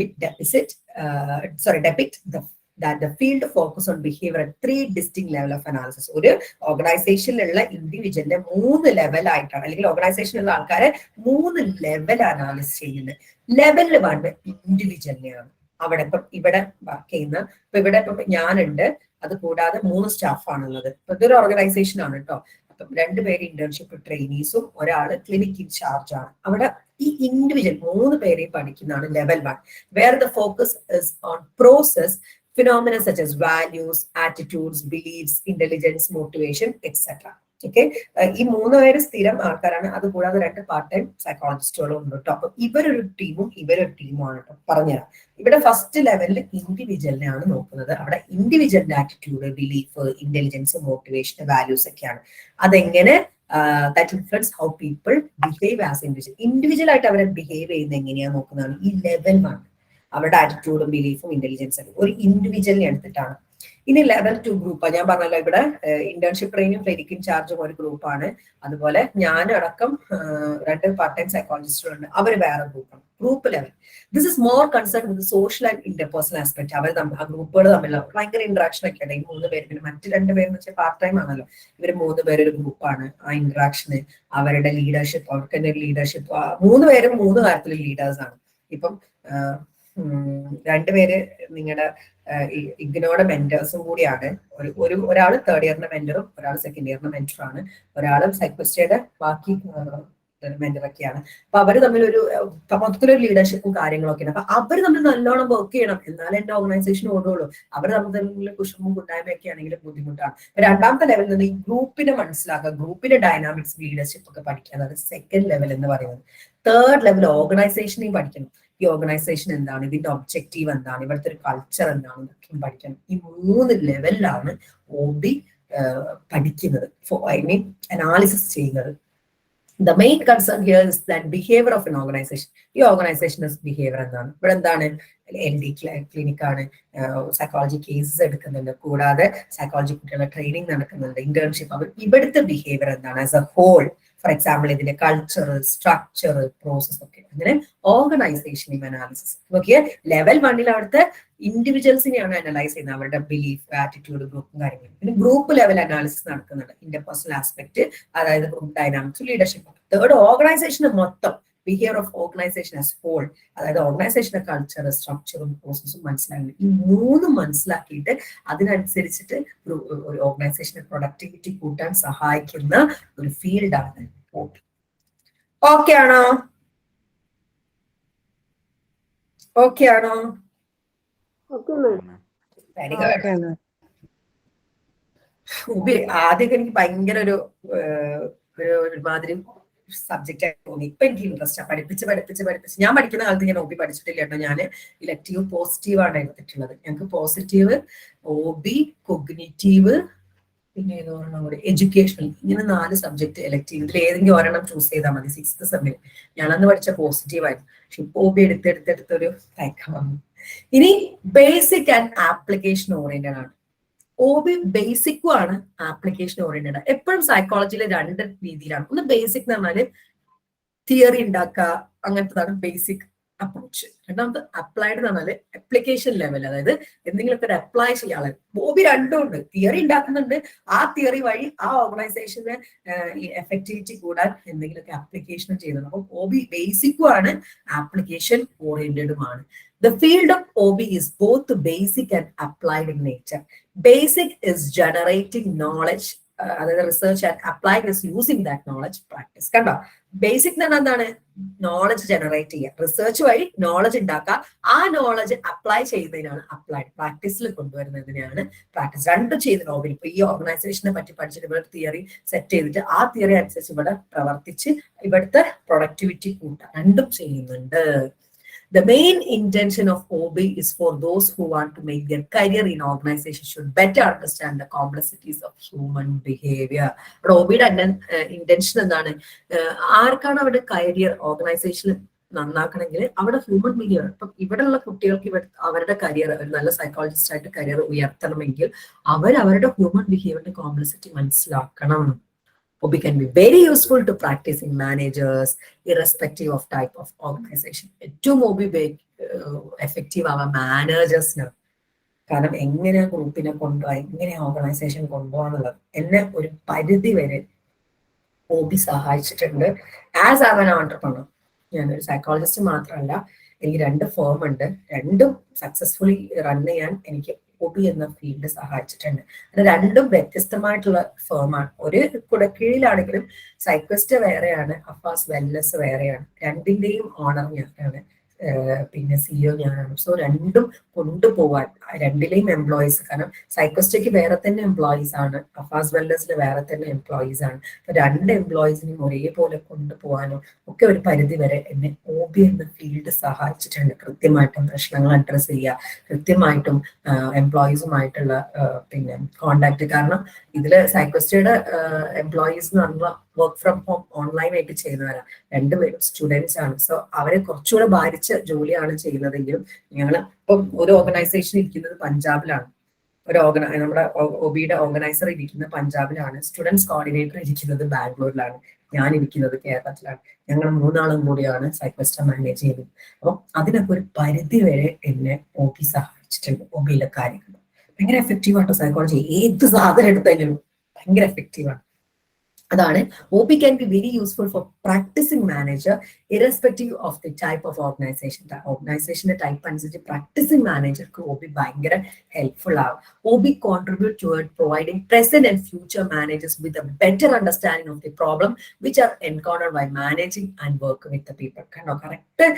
depict that the field focus on behavior at 3 distinct level of analysis. ഒരു ഓർഗനൈസേഷനിലുള്ള ഇൻഡിവിജ്വലിന്റെ 3 ലെവലായിട്ടാണ്, അല്ലെങ്കിൽ ഓർഗനൈസേഷനിലുള്ള ആൾക്കാരെ 3 ലെവൽ അനാലിസിസ് ചെയ്യുന്നത്. ലെവൽ 1 ഇൻഡിവിജ്വലിനെയാണ്. അവിടെ ഇപ്പം ഇവിടെ വർക്ക് ചെയ്യുന്ന, ഇപ്പൊ ഇവിടെ ഇപ്പൊ ഞാനുണ്ട്, അത് കൂടാതെ 3 സ്റ്റാഫാണുള്ളത്. ഇപ്പൊ ഇതൊരു ഓർഗനൈസേഷൻ ആണ് കേട്ടോ. അപ്പം 2 പേര് ഇന്റേൺഷിപ്പ് ട്രെയിനീസും ഒരാള് ക്ലിനിക് ഇൻചാർജ് ആണ്. അവിടെ ഈ ഇൻഡിവിജ്വൽ 3 പേരെയും പഠിക്കുന്നതാണ് level 1, where the focus is on process phenomena such as values, attitudes, beliefs, intelligence, motivation, etc. Okay, ഈ 3 പേര് സ്ഥിരം ആൾക്കാരാണ്. അതുകൂടാതെ 2 പാർട്ട് ടൈം സൈക്കോളജിസ്റ്റുകളും ഉണ്ട് കേട്ടോ. അപ്പൊ ഇവരൊരു ടീമും ഇവരൊരു ടീമുമാണ് കേട്ടോ. പറഞ്ഞുതരാം. ഇവിടെ ഫസ്റ്റ് ലെവലിൽ ഇൻഡിവിജ്വലിനെയാണ് നോക്കുന്നത്. അവിടെ ഇൻഡിവിജ്വലിന്റെ attitude, belief, intelligence, motivation, values ഒക്കെയാണ്. അതെങ്ങനെ that influence how people behave as individual. Individual ആയിട്ട് അവരെ ബിഹേവ് ചെയ്യുന്നത് എങ്ങനെയാ നോക്കുന്നതാണ് ഈ ലെവൽ 1. അവരുടെ ആറ്റിറ്റ്യൂഡും ബിലീഫും ഇന്റലിജൻസും ഒരു ഇൻഡിവിജ്വലിനെ എടുത്തിട്ടാണ്. ഇനി ലെവൽ 2 ഗ്രൂപ്പ് ഞാൻ പറഞ്ഞല്ലോ, ഇവിടെ ഇന്റേൺഷിപ്പ് ട്രെയിനിങ് ക്ലിനിക്കും ചാർജും ഒരു ഗ്രൂപ്പാണ്. അതുപോലെ ഞാനടക്കം 2 പാർട്ട് ടൈം സൈക്കോളജിസ്റ്റുകളുണ്ട്, അവർ വേറെ ഗ്രൂപ്പാണ്. Group level this is more concern with social and interpersonal aspect. അവർ ആ ഗ്രൂപ്പുകൾ തമ്മിലുള്ള ഭയങ്കര ഇന്ററാക്ഷൻ ഒക്കെ ഉണ്ട്. ഈ 3 പേര്, പിന്നെ മറ്റ് 2 പേരെന്ന് വെച്ചാൽ പാർട്ട് ടൈം ആണല്ലോ. ഇവർ 3 പേരൊരു ഗ്രൂപ്പാണ്. ആ ഇന്ററാക്ഷന്, അവരുടെ ലീഡർഷിപ്പ്, അവർക്ക് തന്നെ ഒരു ലീഡർഷിപ്പ്, 3 പേരും 3 കാര്യത്തിൽ ലീഡേഴ്സ് ആണ്. ഇപ്പം 2 പേര് നിങ്ങളുടെ ഇഗ്നോയുടെ മെന്റേഴ്സും കൂടിയാണ്. ഒരാൾ 3rd ഇയറിന്റെ മെന്ററും ഒരാൾ 2nd ഇയറിന്റെ മെന്ററാണ്. ഒരാൾ സൈക്കോളജിയുടെ ബാക്കി മെന്ററൊക്കെയാണ്. അപ്പൊ അവര് തമ്മിലൊരു മൊത്തത്തിലൊരു ലീഡർഷിപ്പും കാര്യങ്ങളൊക്കെയാണ്. അപ്പൊ അവർ തമ്മിൽ നല്ലോണം വർക്ക് ചെയ്യണം, എന്നാലേ എന്റെ ഓർഗനൈസേഷൻ ഓടുള്ളൂ. അവർ തമ്മിൽ കുശുമ്പും കൂട്ടായ്മയൊക്കെ ആണെങ്കിലും ബുദ്ധിമുട്ടാണ്. രണ്ടാമത്തെ ലെവലിൽ നിന്ന് ഈ ഗ്രൂപ്പിനെ മനസ്സിലാക്കുക, ഗ്രൂപ്പിന്റെ ഡൈനാമിക്സ്, ലീഡർഷിപ്പ് ഒക്കെ പഠിക്കുക. അതാണ് 2nd ലെവൽ എന്ന് പറയുന്നത്. 3rd ലെവൽ ഓർഗനൈസേഷനെയും പഠിക്കണം. ഈ ഓർഗനൈസേഷൻ എന്താണ്, ഇതിന്റെ ഒബ്ജക്റ്റീവ് എന്താണ്, ഇവിടുത്തെ ഒരു കൾച്ചർ എന്താണ്, ഇതൊക്കെയും പഠിക്കണം. ഈ 3 ലെവലിലാണ് OB പഠിക്കുന്നത്, ഐ മീൻ അനാലിസിസ് ചെയ്യുന്നത്. The main concern here is that behavior of an organization. ഈ ഓർഗനൈസേഷന്റെ ബിഹേവിയർ എന്താണ്, ഇവിടെ എന്താണ് LD ക്ലിനിക് ആണ്, സൈക്കോളജി കേസസ് എടുക്കുന്നുണ്ട്, കൂടാതെ സൈക്കോളജി കുട്ടികളുടെ ട്രെയിനിങ് നടക്കുന്നുണ്ട്, ഇന്റേൺഷിപ്പ്. അവർ ഇവിടുത്തെ ബിഹേവിയർ എന്താണ് as a whole. For example ഇതിന്റെ കൾച്ചർ, സ്ട്രക്ചർ, പ്രോസസ് ഒക്കെ. അങ്ങനെ ഓർഗനൈസേഷൻ അനാലിസിസ് നോക്കിയാൽ ലെവൽ 1 അവിടുത്തെ ഇൻഡിവിജ്വൽസിനെയാണ് അനലൈസ് ചെയ്യുന്നത്, അവരുടെ ബിലീഫ്, ആറ്റിറ്റ്യൂഡ്, ഗ്രൂപ്പും കാര്യങ്ങളും. പിന്നെ ഗ്രൂപ്പ് ലെവൽ അനാലിസിസ് നടക്കുന്നുണ്ട്, ഇന്റർപേഴ്സണൽ ആസ്പെക്ട്, അതായത് ഗ്രൂപ്പ് ഡൈനാമിക്സ്, ലീഡർഷിപ്പ്. 3rd ഓർഗനൈസേഷന് മൊത്തം behaviour of organisation as whole, അതായത് ഓർഗനൈസേഷന്റെ കൾച്ചർ, സ്ട്രക്ചറും പ്രോസസ്സും മനസ്സിലാക്കി. ഈ 3 മനസ്സിലാക്കിയിട്ട് അതിനനുസരിച്ചിട്ട് ഒരു ഓർഗനൈസേഷന്റെ പ്രൊഡക്ടിവിറ്റി കൂട്ടാൻ സഹായിക്കുന്ന ഒരു ഫീൽഡാണ് OB. ഓക്കെ ആണോ? ഓക്കെ ആണോ? Very good. OB ആദ്യമൊക്കെ എനിക്ക് ഭയങ്കര ഒരുമാതിരി സബ്ജക്റ്റ് ആയി തോന്നി. ഇപ്പൊ എനിക്ക് ഇൻട്രസ്റ്റ് പഠിപ്പിച്ച് ഞാൻ പഠിക്കുന്ന കാലത്ത് ഞാൻ OB പഠിച്ചിട്ടില്ല കേട്ടോ. ഞാൻ ഇലക്റ്റീവ് പോസിറ്റീവ് ആണ് എടുത്തിട്ടുള്ളത്. ഞങ്ങൾക്ക് പോസിറ്റീവ്, OB, കൊഗ്നിറ്റീവ്, പിന്നെ ഏതൊരെണ്ണം കൂടി എഡ്യൂക്കേഷണൽ, ഇങ്ങനെ 4 സബ്ജക്ട് ഇലക്റ്റീവ്. ഇതിൽ ഏതെങ്കിലും ഒരെണ്ണം ചൂസ് ചെയ്താൽ മതി 6th സെമ്മിൽ. ഞാനന്ന് പഠിച്ച പോസിറ്റീവ് ആയിരുന്നു, പക്ഷെ ഇപ്പൊ OB എടുത്തെടുത്തൊരു തയക്കം വന്നു. ഇനി ബേസിക് ആൻഡ് ആപ്ലിക്കേഷൻ ഓറിയന്റഡ് ആണ്. OB ബേസിക്കും ആണ്, ആപ്ലിക്കേഷൻ ഓറിയന്റഡ്. എപ്പോഴും സൈക്കോളജിയിലെ 2 രീതിയിലാണ്. ഒന്ന് ബേസിക് എന്ന് പറഞ്ഞാല് തിയറി ഉണ്ടാക്കുക, അങ്ങനത്തതാണ് ബേസിക് അപ്രോച്ച്. രണ്ടാമത് അപ്ലൈഡ് എന്ന് പറഞ്ഞാല് അപ്ലിക്കേഷൻ ലെവൽ, അതായത് എന്തെങ്കിലുമൊക്കെ ഒരു അപ്ലൈ ചെയ്യാനുള്ള. OB രണ്ടും ഉണ്ട്. തിയറി ഉണ്ടാക്കുന്നുണ്ട്, ആ തിയറി വഴി ആ ഓർഗനൈസേഷന് എഫക്ടിവിറ്റി കൂടാൻ എന്തെങ്കിലുമൊക്കെ അപ്ലിക്കേഷൻ ചെയ്യുന്നുണ്ട്. അപ്പൊ OB ബേസിക്കും ആണ്, application ഓറിയന്റഡുമാണ്. The field of OB is both basic and applied in nature. Basic is generating knowledge, അതായത് research and applied is using that knowledge practice. കണ്ടോ, ബേസിക് എന്ന് പറഞ്ഞാൽ എന്താണ്, നോളജ് ജനറേറ്റ് ചെയ്യുക, റിസർച്ച് വഴി നോളജ് ഉണ്ടാക്കുക, ആ നോളജ് അപ്ലൈ ചെയ്യുന്നതിനാണ് അപ്ലൈഡ്, പ്രാക്ടീസിൽ കൊണ്ടുവരുന്നതിനാണ് പ്രാക്ടീസ്. രണ്ടും ചെയ്യുന്ന OB. ഇപ്പൊ ഈ ഓർഗനൈസേഷനെ പറ്റി പഠിച്ചിട്ട് ഇവിടെ തിയറി സെറ്റ് ചെയ്തിട്ട് ആ തിയറി അനുസരിച്ച് ഇവിടെ പ്രവർത്തിച്ച് ഇവിടുത്തെ പ്രൊഡക്ടിവിറ്റി കൂട്ടാൻ രണ്ടും ചെയ്യുന്നുണ്ട്. The main intention of OB is for those who want to make their career in organization should better understand the complexities of human behavior. But OBയുടെ intention എന്താണ്, ആർക്കാണ് അവരുടെ കരിയർ ഓർഗനൈസേഷനിൽ നന്നാക്കണമെങ്കിൽ അവിടെ ഹ്യൂമൻ ബിഹേവിയർ. ഇപ്പം ഇവിടെയുള്ള കുട്ടികൾക്ക് അവരുടെ കരിയർ, ഒരു നല്ല സൈക്കോളജിസ്റ്റ് ആയിട്ട് കരിയർ ഉയർത്തണമെങ്കിൽ അവരുടെ ഹ്യൂമൻ ബിഹേവിയറിന്റെ കോംപ്ലക്സിറ്റി മനസ്സിലാക്കണം. OB can be very useful to practicing managers irrespective of type of organization. ഏറ്റവും OB എഫക്റ്റീവ് ആവാൻ മാനേജേഴ്സിനാണ്. കാരണം എങ്ങനെ ഗ്രൂപ്പിനെ കൊണ്ടുപോകാൻ, എങ്ങനെ ഓർഗനൈസേഷൻ കൊണ്ടുപോകാന്നുള്ളത് എന്നെ ഒരു പരിധി വരെ OB സഹായിച്ചിട്ടുണ്ട്. ആസ് ആൻ ഓൺട്രപ്രണർ, ഞാനൊരു സൈക്കോളജിസ്റ്റ് മാത്രമല്ല, എനിക്ക് 2 ഫേം ഉണ്ട്. രണ്ടും സക്സസ്ഫുള്ളി റൺ ചെയ്യാൻ എനിക്ക് OB എന്ന ഫീൽഡ് സഹായിച്ചിട്ടുണ്ട്. അത് രണ്ടും വ്യത്യസ്തമായിട്ടുള്ള ഫേമാണ്. ഒരു കുടക്കീഴിലാണെങ്കിലും സൈക്വസ്റ്റ് വേറെയാണ്, അഫാസ് വെൽനസ് വേറെയാണ്. രണ്ടിന്റെയും ഓണർ ഞാനാണ്, പിന്നെ CEO ഞാനാണ്. സോ രണ്ടും കൊണ്ടുപോവാൻ രണ്ടിലെയും എംപ്ലോയീസ്, കാരണം സൈക്കോസ്റ്റയ്ക്ക് വേറെ തന്നെ എംപ്ലോയീസ് ആണ്, അഫാസ് വെൽനസിൽ വേറെ തന്നെ എംപ്ലോയീസ് ആണ്. അപ്പൊ രണ്ട് എംപ്ലോയീസിനെയും ഒരേപോലെ കൊണ്ടുപോകാനോ ഒക്കെ ഒരു പരിധി വരെ എന്നെ OB എന്ന ഫീൽഡ് സഹായിച്ചിട്ടുണ്ട്. കൃത്യമായിട്ടും പ്രശ്നങ്ങൾ അഡ്രസ് ചെയ്യുക, കൃത്യമായിട്ടും എംപ്ലോയീസുമായിട്ടുള്ള പിന്നെ കോണ്ടാക്ട്. കാരണം ഇതില് സൈക്കോസ്റ്റയുടെ എംപ്ലോയീസ് എന്ന് പറഞ്ഞാൽ വർക്ക് ഫ്രം ഹോം ഓൺലൈനായിട്ട് ചെയ്യുന്നവരാണ്, രണ്ടുപേരും സ്റ്റുഡൻസ് ആണ്. സോ അവരെ കുറച്ചുകൂടെ ഭാരിച്ച ജോലിയാണ് ചെയ്യുന്നതെങ്കിലും ഞങ്ങൾ ഇപ്പം ഒരു ഓർഗനൈസേഷൻ ഇരിക്കുന്നത് പഞ്ചാബിലാണ്, നമ്മുടെ OBയുടെ ഓർഗനൈസർ ഇരിക്കുന്നത് പഞ്ചാബിലാണ്, സ്റ്റുഡൻസ് കോർഡിനേറ്റർ ഇരിക്കുന്നത് ബാംഗ്ലൂരിലാണ്, ഞാൻ ഇരിക്കുന്നത് കേരളത്തിലാണ്. ഞങ്ങൾ മൂന്നാളും കൂടിയാണ് സൈക്കോസ്റ്റ മാനേജ് ചെയ്യുന്നത്. അപ്പം അതിനൊക്കെ ഒരു പരിധി വരെ എന്നെ OB സഹായിച്ചിട്ടുണ്ട്. OBയിലെ കാര്യങ്ങൾ ഭയങ്കര എഫക്റ്റീവാട്ടോ. സൈക്കോളജി ഏത് സാധനം എടുത്താലും ഭയങ്കര എഫക്റ്റീവാണ്. അതാണ് OB can be very useful for practicing manager irrespective of the type of organization. ഓർഗനൈസേഷന്റെ ടൈപ്പ് അനുസരിച്ച് പ്രാക്ടീസിംഗ് മാനേജർക്ക് OB ഭയങ്കര ഹെൽപ്ഫുൾ ആവും. OB contribute toward providing present and future managers with a better understanding of the problem which are encountered by managing and working with the people. കണ്ടോ, correct.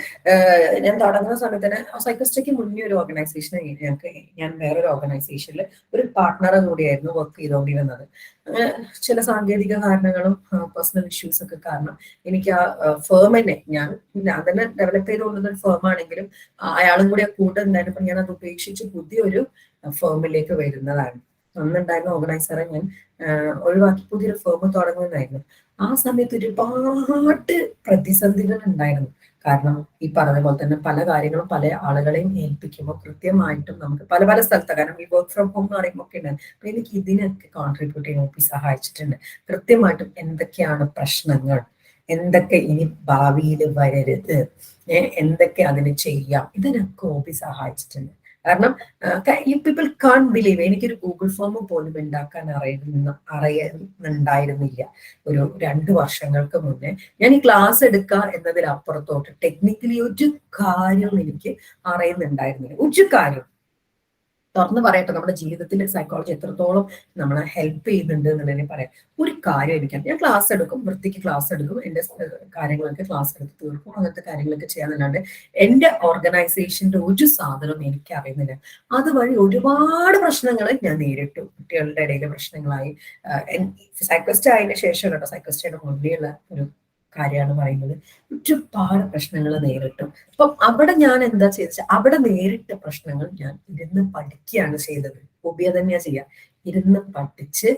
ഞാൻ തുടങ്ങുന്ന സമയത്ത് തന്നെ സൈക്കോസ്റ്റയ്ക്ക് മുന്നേ ഒരു ഓർഗനൈസേഷൻ, ഞാൻ വേറൊരു ഓർഗനൈസേഷനിൽ ഒരു പാർട്ട്ണറെ കൂടിയായിരുന്നു വർക്ക് ചെയ്തുകൊണ്ടിരുന്നത്. ചില സാങ്കേതിക കാരണങ്ങളും പേഴ്സണൽ ഇഷ്യൂസ് ഒക്കെ കാരണം എനിക്ക് ആ ഫേമിനെ ഞാൻ തന്നെ ഡെവലപ്പ് ചെയ്തുകൊണ്ടുന്ന ഒരു ഫേം ആണെങ്കിലും അയാളും കൂടി കൂടെ ഉണ്ടായിരുന്നപ്പോൾ ഞാൻ അത് ഉപേക്ഷിച്ച് പുതിയൊരു ഫേമിലേക്ക് വരുന്നതാണ്. അന്നുണ്ടായിരുന്ന ഓർഗനൈസറെ ഞാൻ ഒഴിവാക്കി പുതിയൊരു ഫേം തുടങ്ങുന്നതായിരുന്നു. ആ സമയത്ത് ഒരുപാട് പ്രതിസന്ധികൾ ഉണ്ടായിരുന്നു. കാരണം ഈ പറഞ്ഞ പോലെ തന്നെ പല കാര്യങ്ങളും പല ആളുകളെയും ഏൽപ്പിക്കുമ്പോൾ കൃത്യമായിട്ടും നമുക്ക് പല പല സ്ഥലത്ത്, കാരണം ഈ വർക്ക് ഫ്രം ഹോം എന്ന് പറയുമ്പോൾ ഒക്കെ ഉണ്ട്. അപ്പൊ എനിക്ക് ഇതിനൊക്കെ കോൺട്രിബ്യൂട്ട് ചെയ്യാൻ OB സഹായിച്ചിട്ടുണ്ട്. കൃത്യമായിട്ടും എന്തൊക്കെയാണ് പ്രശ്നങ്ങൾ, എന്തൊക്കെ ഇനി ഭാവിയിൽ വരരുത്, എന്തൊക്കെ അതിന് ചെയ്യാം, ഇതിനൊക്കെ OB സഹായിച്ചിട്ടുണ്ട്. കാരണം ഈ പീപ്പിൾ കാൺ ബിലീവ്, എനിക്കൊരു ഗൂഗിൾ ഫോം പോലും ഉണ്ടാക്കാൻ അറിയുന്നുണ്ടായിരുന്നില്ല ഒരു 2 വർഷങ്ങൾക്ക് മുന്നേ. ഞാൻ ഈ ക്ലാസ് എടുക്കുക എന്നതിലപ്പുറത്തോട്ട് ടെക്നിക്കലി ഒരു കാര്യം എനിക്ക് അറിയുന്നുണ്ടായിരുന്നില്ല, ഒരു കാര്യം. തുറന്ന് പറയട്ടെ, നമ്മുടെ ജീവിതത്തിൽ സൈക്കോളജി എത്രത്തോളം നമ്മളെ ഹെൽപ്പ് ചെയ്യുന്നുണ്ട് എന്നുള്ളതിനെ പറയാം. ഒരു കാര്യം എനിക്കറിയാം, ഞാൻ ക്ലാസ് എടുക്കും, വൃത്തിക്ക് ക്ലാസ് എടുക്കും, എന്റെ കാര്യങ്ങളൊക്കെ ക്ലാസ് എടുത്ത് തീർക്കും, അങ്ങനത്തെ കാര്യങ്ങളൊക്കെ ചെയ്യാന്നല്ലാണ്ട് എന്റെ ഓർഗനൈസേഷന്റെ ഒരു സാധനവും എനിക്ക് അറിയുന്നില്ല. അതുവഴി ഒരുപാട് പ്രശ്നങ്ങൾ ഞാൻ നേരിട്ടു. കുട്ടികളുടെ ഇടയിലെ പ്രശ്നങ്ങളായി. സൈക്കോസ്റ്റ് ആയതിനു ശേഷം കേട്ടോ, സൈക്കോസ്റ്റയുടെ മുന്നേയുള്ള ഒരു കാര്യമാണ് പറയുന്നത്. ഒരുപാട് പ്രശ്നങ്ങൾ നേരിട്ടു. അപ്പം അവിടെ ഞാൻ എന്താ ചെയ്തത്, അവിടെ നേരിട്ട പ്രശ്നങ്ങൾ ഞാൻ ഇരുന്ന് പഠിക്കുകയാണ് ചെയ്തത്. OB തന്നെയാ ചെയ്യാ, ഇരുന്ന് പഠിച്ച്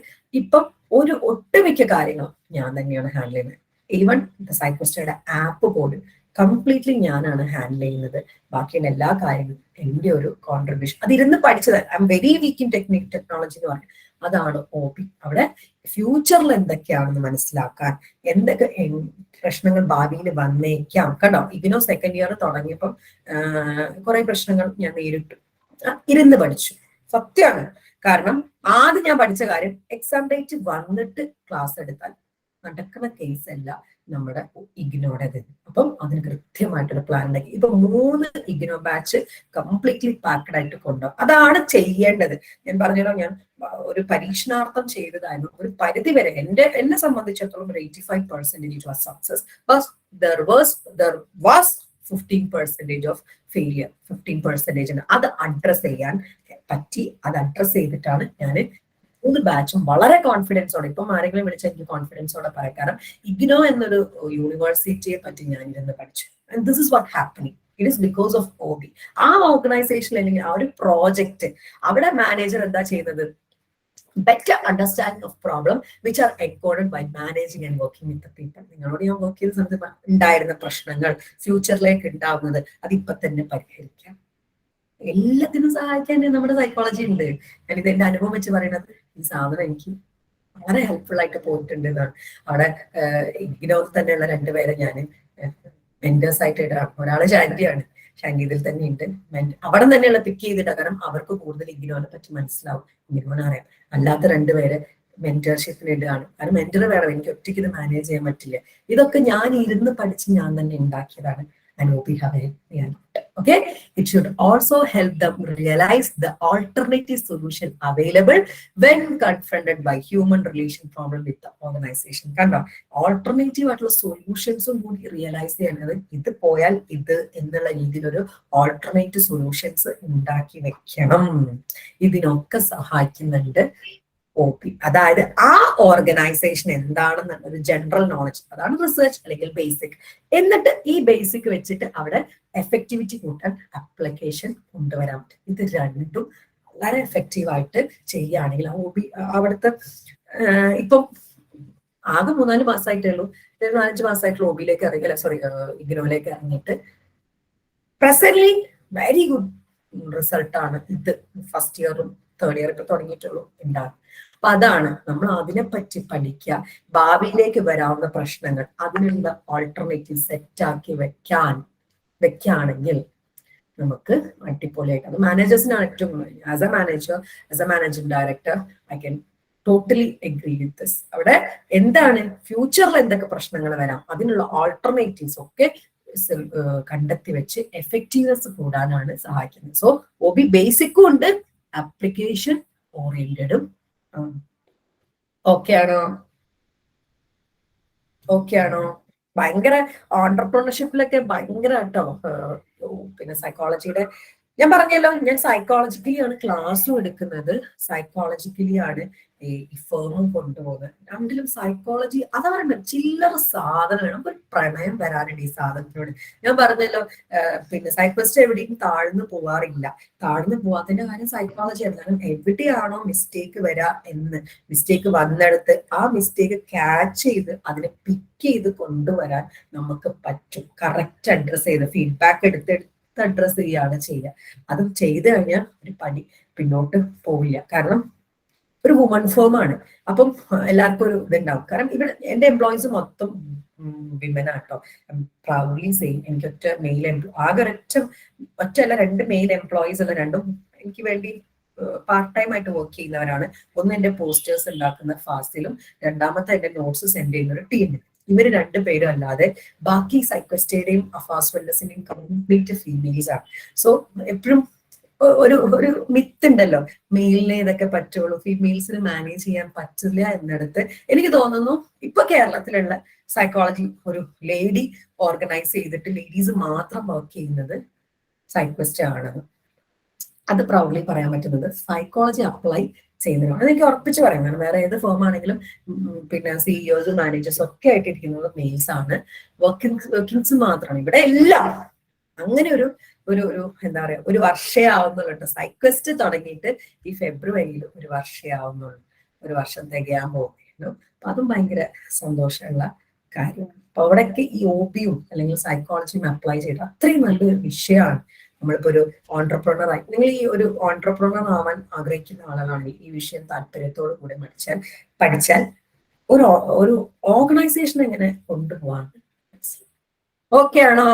ഇപ്പം ഒരു ഒട്ടുമിക്ക കാര്യങ്ങളും ഞാൻ തന്നെയാണ് ഹാൻഡിൽ ചെയ്യുന്നത്. ഈവൻ സൈക്കോസ്റ്റയുടെ ആപ്പ് പോലും കംപ്ലീറ്റ്ലി ഞാനാണ് ഹാൻഡിൽ ചെയ്യുന്നത്. ബാക്കിയുള്ള എല്ലാ കാര്യങ്ങളും എന്റെ ഒരു കോൺട്രിബ്യൂഷൻ. അതിരുന്ന് പഠിച്ചത്. I am very weak in technology എന്ന് പറഞ്ഞു. അതാണ് OB. അവിടെ ഫ്യൂച്ചറിൽ എന്തൊക്കെയാണെന്ന് മനസ്സിലാക്കാൻ, എന്തൊക്കെ പ്രശ്നങ്ങൾ ഭാവിയിൽ വന്നേക്കാം. കണ്ടോ, ഇഗ്നോ സെക്കൻഡ് ഇയർ തുടങ്ങിയപ്പം കുറെ പ്രശ്നങ്ങൾ ഞാൻ നേരിട്ടു, ഇരുന്ന് പഠിച്ചു. സത്യമാണ്. കാരണം ആദ്യം ഞാൻ പഠിച്ച കാര്യം, എക്സാം ഡേറ്റ് വന്നിട്ട് ക്ലാസ് എടുത്താൽ നടക്കുന്ന കേസ് അല്ല നമ്മുടെ ഇഗ്നോയുടേത്. അപ്പം അതിന് കൃത്യമായിട്ടൊരു പ്ലാൻ ഉണ്ടാക്കി. ഇപ്പൊ 3 ഇഗ്നോ ബാച്ച് കംപ്ലീറ്റ്ലി പാക്ഡ് ആയിട്ട് കൊണ്ടുപോകും. അതാണ് ചെയ്യേണ്ടത്. ഞാൻ പറഞ്ഞല്ലോ, ഞാൻ ഒരു പരീക്ഷണാർത്ഥം ചെയ്തതായിരുന്നു. ഒരു പരിധി വരെ എന്നെ സംബന്ധിച്ചിടത്തോളം ഒരു 85% was success. But there was 15% of failure. 15% അത് അഡ്രസ് ചെയ്യാൻ പറ്റി. അത് അഡ്രസ് ചെയ്തിട്ടാണ് ഞാൻ 3 ബാച്ചും വളരെ കോൺഫിഡൻസോടെ, ഇപ്പം ആരെങ്കിലും വിളിച്ചാൽ എനിക്ക് കോൺഫിഡൻസോടെ പറയാം. കാരണം ഇഗ്നോ എന്നൊരു യൂണിവേഴ്സിറ്റിയെ പറ്റി ഞാൻ ഇരുന്ന് പഠിച്ചു. And this is what happening. It is because of OB. ആ ഓർഗനൈസേഷൻ അല്ലെങ്കിൽ ആ ഒരു പ്രോജക്റ്റ്, അവിടെ മാനേജർ എന്താ ചെയ്യുന്നത്, better understanding of problem which are encoded by managing and working with the people. നിങ്ങളോട് ഞാൻ വർക്ക് ചെയ്ത സമയത്ത് ഉണ്ടായിരുന്ന പ്രശ്നങ്ങൾ ഫ്യൂച്ചറിലേക്ക് ഉണ്ടാവുന്നത് അതിപ്പോ തന്നെ പരിഹരിക്കാം. എല്ലാത്തിനും സഹായിക്കാൻ നമ്മുടെ സൈക്കോളജി ഉണ്ട്. ഞാൻ ഇത് എന്റെ അനുഭവം വെച്ച് പറയുന്നത്, ഈ സാധനം എനിക്ക് വളരെ ഹെൽപ്ഫുൾ ആയിട്ട് പോയിട്ടുണ്ട് എന്നാണ്. അവിടെ ഇഗ്നോയിൽ തന്നെയുള്ള 2 പേരെ ഞാൻ മെന്റേഴ്സ് ആയിട്ട് ഇടാം. ഒരാള് ഷാൻഡിയാണ്, ഷാൻഡി ഇതിൽ തന്നെ ഉണ്ട്. അവിടെ തന്നെയുള്ള പിക്ക് ചെയ്തിട്ടാണ്. കാരണം അവർക്ക് കൂടുതൽ ഇഗ്നോനെ പറ്റി മനസ്സിലാവും, ഇഗ്നോനെ അറിയാം. അല്ലാത്ത 2 പേരെ മെന്റർഷിപ്പിന് ഇടുകയാണ്. കാരണം മെന്റർ വേണം, എനിക്ക് ഒറ്റയ്ക്ക് ഇത് മാനേജ് ചെയ്യാൻ പറ്റില്ല. ഇതൊക്കെ ഞാൻ ഇരുന്ന് പഠിച്ച് ഞാൻ തന്നെ ഉണ്ടാക്കിയതാണ്. and OB have a okay. It should also help them realize the alternative solution available when confronted by human relation problem with the organization. കണ്ടോ, ഓൾട്ടർനേറ്റീവ് ആയിട്ടുള്ള സൊല്യൂഷൻസും കൂടി റിയലൈസ് ചെയ്യുന്നത് ഇത് പോയാൽ ഇത് എന്നുള്ള രീതിയിൽ ഒരു ഓൾട്ടർനേറ്റീവ് സൊല്യൂഷൻസ് ഉണ്ടാക്കി വെക്കണം. ഇതിനൊക്കെ സഹായിക്കുന്നുണ്ട് OP. അതായത് ആ ഓർഗനൈസേഷൻ എന്താണെന്നുള്ളൊരു ജനറൽ നോളജ്, അതാണ് റിസർച്ച് അല്ലെങ്കിൽ ബേസിക്. എന്നിട്ട് ഈ ബേസിക് വെച്ചിട്ട് അവിടെ എഫക്ടിവിറ്റി കൂട്ടാൻ ആപ്ലിക്കേഷൻ കൊണ്ടുവരാൻ പറ്റും. ഇത് രണ്ടും വളരെ എഫക്റ്റീവ് ആയിട്ട് ചെയ്യുകയാണെങ്കിൽ OB അവിടുത്തെ ഇപ്പം ആകെ 3-4 മാസമായിട്ടേ ഉള്ളൂ, 4-5 മാസമായിട്ടുള്ള OBയിലേക്ക് ഇറങ്ങില്ല, സോറി ഇഗ്നോയിലേക്ക് ഇറങ്ങിയിട്ട് പ്രസന്റ്ലി വെരി ഗുഡ് റിസൾട്ടാണ് ഇത് ഫസ്റ്റ് ഇയറും തേർഡ് ഇയർ ഇപ്പൊ തുടങ്ങിയിട്ടുള്ളൂ ഉണ്ടാകും. അപ്പൊ അതാണ് നമ്മൾ അതിനെപ്പറ്റി പഠിക്കുക. ഭാവിയിലേക്ക് വരാവുന്ന പ്രശ്നങ്ങൾ, അതിനുള്ള ഓൾട്ടർനേറ്റീവ് സെറ്റാക്കി വെക്കുകയാണെങ്കിൽ നമുക്ക് അടിപൊളിയായിട്ട്, അത് മാനേജേഴ്സിനാണ് ഏറ്റവും, as A managing director I can totally agree with this. അവിടെ എന്താണ് ഫ്യൂച്ചറിൽ എന്തൊക്കെ പ്രശ്നങ്ങൾ വരാം, അതിനുള്ള ഓൾട്ടർനേറ്റീവ്സ് ഒക്കെ കണ്ടെത്തി വെച്ച് എഫക്റ്റീവ്നെസ് കൂടാനാണ് സഹായിക്കുന്നത്. സോ OB ബേസിക്കും ഉണ്ട്, ആപ്ലിക്കേഷൻ ഓറിയന്റഡും. ഓക്കെ ആണോ? ഭയങ്കര ഓൺടർപ്രണർഷിപ്പിലൊക്കെ ഭയങ്കര കേട്ടോ. പിന്നെ സൈക്കോളജിയുടെ ഞാൻ പറഞ്ഞല്ലോ, ഞാൻ സൈക്കോളജിക്കലിയാണ് ക്ലാസ്സും എടുക്കുന്നത്, സൈക്കോളജിക്കലിയാണ് ഈ ഫേമും കൊണ്ടുപോകുന്നത്. രണ്ടിലും സൈക്കോളജി അതാ പറയുന്നത്, ചില്ലറ സാധനമാണ്. നമുക്കൊരു പ്രണയം വരാനുണ്ട് ഈ സാധനത്തിനോട്. ഞാൻ പറഞ്ഞല്ലോ, പിന്നെ സൈക്കോളജിസ്റ്റ് എവിടെയും താഴ്ന്നു പോവാറില്ല. താഴ്ന്നു പോവാത്തതിന്റെ കാര്യം സൈക്കോളജിയാണ്. കാരണം എവിടെയാണോ മിസ്റ്റേക്ക് വരാ എന്ന്, മിസ്റ്റേക്ക് വന്നെടുത്ത് ആ മിസ്റ്റേക്ക് ക്യാച്ച് ചെയ്ത് അതിനെ പിക്ക് ചെയ്ത് കൊണ്ടുവരാൻ നമുക്ക് പറ്റും. കറക്റ്റ് അഡ്രസ് ചെയ്ത് ഫീഡ്ബാക്ക് എടുത്ത് അഡ്രസ് ചെയ്യുകയാണ് ചെയ്യുക. അത് ചെയ്ത് കഴിഞ്ഞാൽ ഒരു പടി പിന്നോട്ട് പോവില്ല. കാരണം ഒരു വുമൺ ഫോമാണ്. അപ്പം എല്ലാവർക്കും ഒരു ഇതുണ്ടാവും. കാരണം ഇവിടെ എന്റെ എംപ്ലോയീസ് മൊത്തം വിമൻ ആട്ടോ. Proudly same. എനിക്ക് ഒറ്റ മെയിൽ ആകെ ഒറ്റല്ല 2 മെയിൽ എംപ്ലോയീസ് ഉള്ള, രണ്ടും എനിക്ക് വേണ്ടി പാർട്ട് ടൈം ആയിട്ട് വർക്ക് ചെയ്യുന്നവരാണ്. ഒന്ന് എന്റെ പോസ്റ്റേഴ്സ് ഉണ്ടാക്കുന്ന ഫാസിലും, രണ്ടാമത്തെ എന്റെ നോട്ട്സ് സെൻഡ് ചെയ്യുന്ന ഒരു ടീമിൽ. ഇവര് 2 പേരും അല്ലാതെ ബാക്കി സൈക്കോസ്റ്റയുടെയും അഫാസ് വെൽനസിന്റെയും കംപ്ലീറ്റ് ഫീമെയിൽസ് ആണ്. സോ എപ്പോഴും ഒരു മിത്ത് ഉണ്ടല്ലോ, മെയിലിനെ ഇതൊക്കെ പറ്റുള്ളൂ, ഫീമെയിൽസിന് മാനേജ് ചെയ്യാൻ പറ്റില്ല എന്നിടത്ത് എനിക്ക് തോന്നുന്നു ഇപ്പൊ കേരളത്തിലുള്ള സൈക്കോളജി ഒരു ലേഡി ഓർഗനൈസ് ചെയ്തിട്ട് ലേഡീസ് മാത്രം വർക്ക് ചെയ്യുന്നത് സൈക്കോസ്റ്റ് ആണെന്ന്. അത് പ്രൗഡ്ലി പറയാൻ പറ്റുന്നത് സൈക്കോളജി അപ്ലൈ ചെയ്യുന്നതാണ്. അതെനിക്ക് ഉറപ്പിച്ച് പറയാം. കാരണം വേറെ ഏത് ഫേം ആണെങ്കിലും പിന്നെ CEOs മാനേജേഴ്സും ഒക്കെ ആയിട്ടിരിക്കുന്നത് മെയിൽസ് ആണ്. വർക്കിംഗ്സ് മാത്രമാണ്. ഇവിടെ എല്ലാം അങ്ങനെ ഒരു എന്താ പറയാ, ഒരു വർഷേ ആവുന്നുള്ളൂ കേട്ടോ. സൈക്വസ്റ്റ് തുടങ്ങിയിട്ട് ഈ ഫെബ്രുവരിയിൽ ഒരു വർഷേ ആവുന്നുള്ളൂ. ഒരു വർഷം തികയാൻ പോകുന്നു. അപ്പൊ അതും ഭയങ്കര സന്തോഷമുള്ള കാര്യമാണ്. അപ്പൊ അവിടേക്ക് ഈ OBയും അല്ലെങ്കിൽ സൈക്കോളജിയും അപ്ലൈ ചെയ്ത് അത്രയും നല്ലൊരു വിഷയമാണ്. നമ്മളിപ്പോ ഒരു ഓൺട്രപ്രണർ ആയി, നിങ്ങൾ ഈ ഒരു ഓൺട്രപ്രണർ ആവാൻ ആഗ്രഹിക്കുന്ന ആളുകളാണെങ്കിൽ ഈ വിഷയം താല്പര്യത്തോടു കൂടി പഠിച്ചാൽ ഒരു ഓർഗനൈസേഷൻ എങ്ങനെ കൊണ്ടുപോകാൻ. ഓക്കെ ആണോ?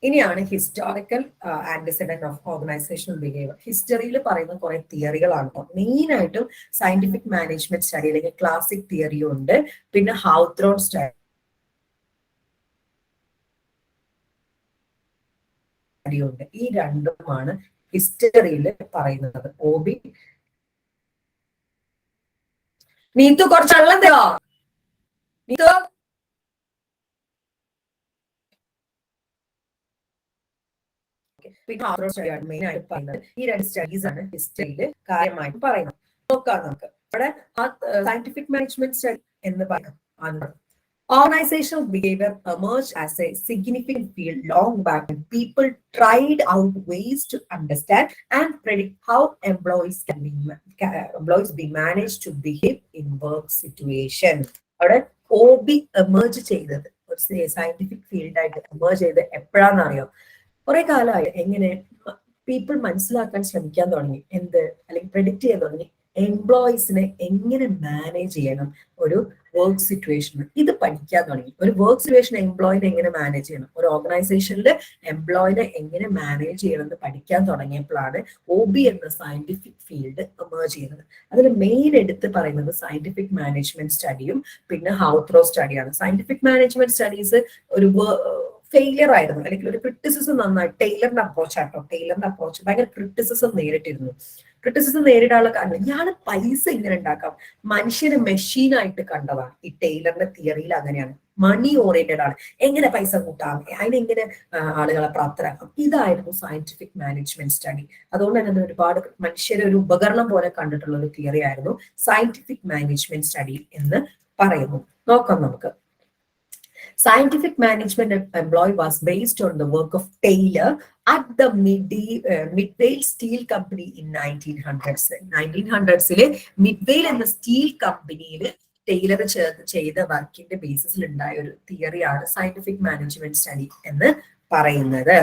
ഇനിയാണ് historical antecedent of organisational behaviour. ഹിസ്റ്ററിയിൽ പറയുന്ന കുറെ തിയറികളാണ് കേട്ടോ. മെയിൻ ആയിട്ടും സയന്റിഫിക് മാനേജ്മെന്റ് സ്റ്റഡി അല്ലെങ്കിൽ ക്ലാസിക് തിയറിയും ഉണ്ട്, പിന്നെ ഹൗത്രോൺ സ്റ്റഡി ഉണ്ട്. ഈ രണ്ടുമാണ് ഹിസ്റ്ററിയിൽ പറയുന്നത്. OB നീത്തു കുറച്ച് വെള്ളം തരോ? നീത്തു മെയിൻ ആയിട്ട് പറയുന്നത് ഈ 2 സ്റ്റഡീസ് ആണ് ഹിസ്റ്ററിയിൽ കാര്യമായിട്ട് പറയുന്നത്. നോക്കാം നമുക്ക്. ഇവിടെ സയന്റിഫിക് മാനേജ്മെന്റ് സ്റ്റഡി എന്ന് പറയുന്നത് organizational behavior emerged as a significant field long back when people tried out ways to understand and predict how employees be managed to behave in work situation. അവിടെ OB emerge ചെയ്തത് ഒരു scientific field ആയിട്ട് emerge ചെയ്ത് എപ്പോഴാണെന്നറിയോ? കുറെ കാലമായി. എങ്ങനെ people മനസ്സിലാക്കാൻ ശ്രമിക്കാൻ തുടങ്ങി, അല്ലെങ്കിൽ പ്രെഡിക്റ്റ് ചെയ്യാൻ തുടങ്ങി എംപ്ലോയീസിനെ എങ്ങനെ മാനേജ് ചെയ്യണം, ഒരു വർക്ക് സിറ്റുവേഷൻ ഇത് പഠിക്കാൻ തുടങ്ങി. ഒരു വർക്ക് സിറ്റുവേഷൻ എംപ്ലോയിനെ എങ്ങനെ മാനേജ് ചെയ്യണം, ഒരു ഓർഗനൈസേഷനിൽ എംപ്ലോയിനെ എങ്ങനെ മാനേജ് ചെയ്യണം എന്ന് പഠിക്കാൻ തുടങ്ങിയപ്പോഴാണ് OB എന്ന സയന്റിഫിക് ഫീൽഡ് എമേർജ് ചെയ്യുന്നത്. അതിൽ മെയിൻ എടുത്ത് പറയുന്നത് സയന്റിഫിക് മാനേജ്മെന്റ് സ്റ്റഡിയും പിന്നെ ഹൗത്രോ സ്റ്റഡിയാണ്. സയന്റിഫിക് മാനേജ്മെന്റ് സ്റ്റഡീസ് ഒരു ഫെയിലിയർ ആയിരുന്നു, അല്ലെങ്കിൽ ഒരു ക്രിറ്റിസിസം നന്നായി ടൈലറിന്റെ അപ്രോച്ച് ആട്ടോ. ടൈലറിന്റെ അപ്രോച്ച് ഭയങ്കര ക്രിറ്റിസിസം നേരിട്ടിരുന്നു. ക്രിറ്റിസിസം നേരിടാനുള്ള കാരണം ഇയാള് പൈസ ഇങ്ങനെ ഉണ്ടാക്കാം, മനുഷ്യനെ മെഷീനായിട്ട് കണ്ടതാണ്. ഈ ടൈലറിന്റെ തിയറിയിൽ അങ്ങനെയാണ്, മണി ഓറിയന്റഡ് ആണ്, എങ്ങനെ പൈസ കൂട്ടാം, അതിനെങ്ങനെ ആളുകളെ പ്രാപ്തരാക്കാം. ഇതായിരുന്നു സയന്റിഫിക് മാനേജ്മെന്റ് സ്റ്റഡി. അതുകൊണ്ട് തന്നെ ഒരുപാട് മനുഷ്യരെ ഒരു ഉപകരണം പോലെ കണ്ടിട്ടുള്ള ഒരു തിയറി ആയിരുന്നു സയന്റിഫിക് മാനേജ്മെന്റ് സ്റ്റഡി എന്ന് പറയുന്നു. നോക്കാം നമുക്ക്. Scientific management employee was based on the work of Taylor at the Midvale Steel Company in 1900s. 1900s മിഡ്വെയിൽ എന്ന സ്റ്റീൽ കമ്പനിയിൽ ടൈലർ ചെയ്ത വർക്കിന്റെ ബേസിസിൽ ഉണ്ടായ ഒരു തിയറിയാണ് സയന്റിഫിക് മാനേജ്മെന്റ് സ്റ്റഡി എന്ന് പറയുന്നത്.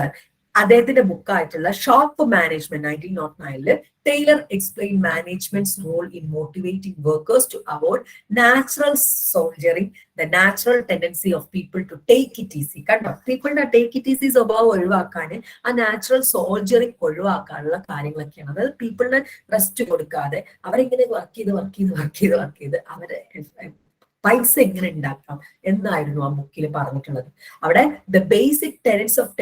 അദ്ദേഹത്തിന്റെ ബുക്കായിട്ടുള്ള shop management 1909 Taylor explain management's role in motivating workers to avoid natural soldiering the natural tendency of people to take it easy. കണ്ടോ, പീപ്പിളിന്റെ ടേക്ക് ഇറ്റ് ഈസി സ്വഭാവം ഒഴിവാക്കാൻ, ആ നാച്ചുറൽ സോൾജറിങ് ഒഴിവാക്കാനുള്ള കാര്യങ്ങളൊക്കെയാണ്. അതായത് പീപ്പിളിന് റെസ്റ്റ് കൊടുക്കാതെ അവരെങ്ങനെ വർക്ക് ചെയ്ത് അവരെ പൈസ എങ്ങനെ ഉണ്ടാക്കാം എന്നായിരുന്നു ആ ബുക്കിൽ പറഞ്ഞിട്ടുള്ളത്. അവിടെ ദ ബേസിക് ടെനറ്റ്സ് ഓഫ്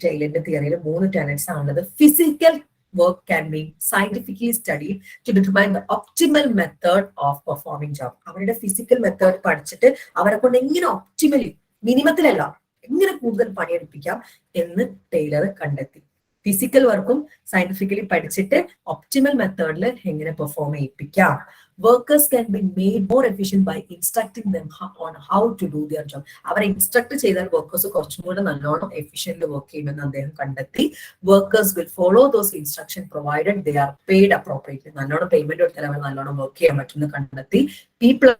ടൈലറിന്റെ തിയറിയിൽ 3 ടെനറ്റ്സ് ആണുള്ളത്. Physical work can be scientifically studied to determine the optimal method of performing job. അവരുടെ ഫിസിക്കൽ മെത്തേഡ് പഠിച്ചിട്ട് അവരെ കൊണ്ട് എങ്ങനെ ഒപ്റ്റിമലി, മിനിമത്തിലല്ല, എങ്ങനെ കൂടുതൽ പണിയെടുപ്പിക്കാം എന്ന് ടൈലർ കണ്ടെത്തി. ഫിസിക്കൽ വർക്കും സയന്റിഫിക്കലി പഠിച്ചിട്ട് ഒപ്റ്റിമൽ മെത്തേഡിൽ എങ്ങനെ perform ചെയ്യിപ്പിക്കാം. Workers can be made more efficient by instructing them on how to do their job. അവരെ ഇൻസ്ട്രക്ട് ചെയ്താൽ വർക്കേഴ്സ് കുറച്ചും കൂടെ നല്ലോണം എഫിഷ്യന്റ് വർക്ക് ചെയ്യുമെന്ന് അദ്ദേഹം കണ്ടെത്തി. Workers will follow those instructions provided they are paid appropriately. നല്ലോണം പേയ്മെന്റ് കൊടുത്താൽ അവർ നല്ലോണം വർക്ക് ചെയ്യാൻ പറ്റുമെന്ന് കണ്ടെത്തി. People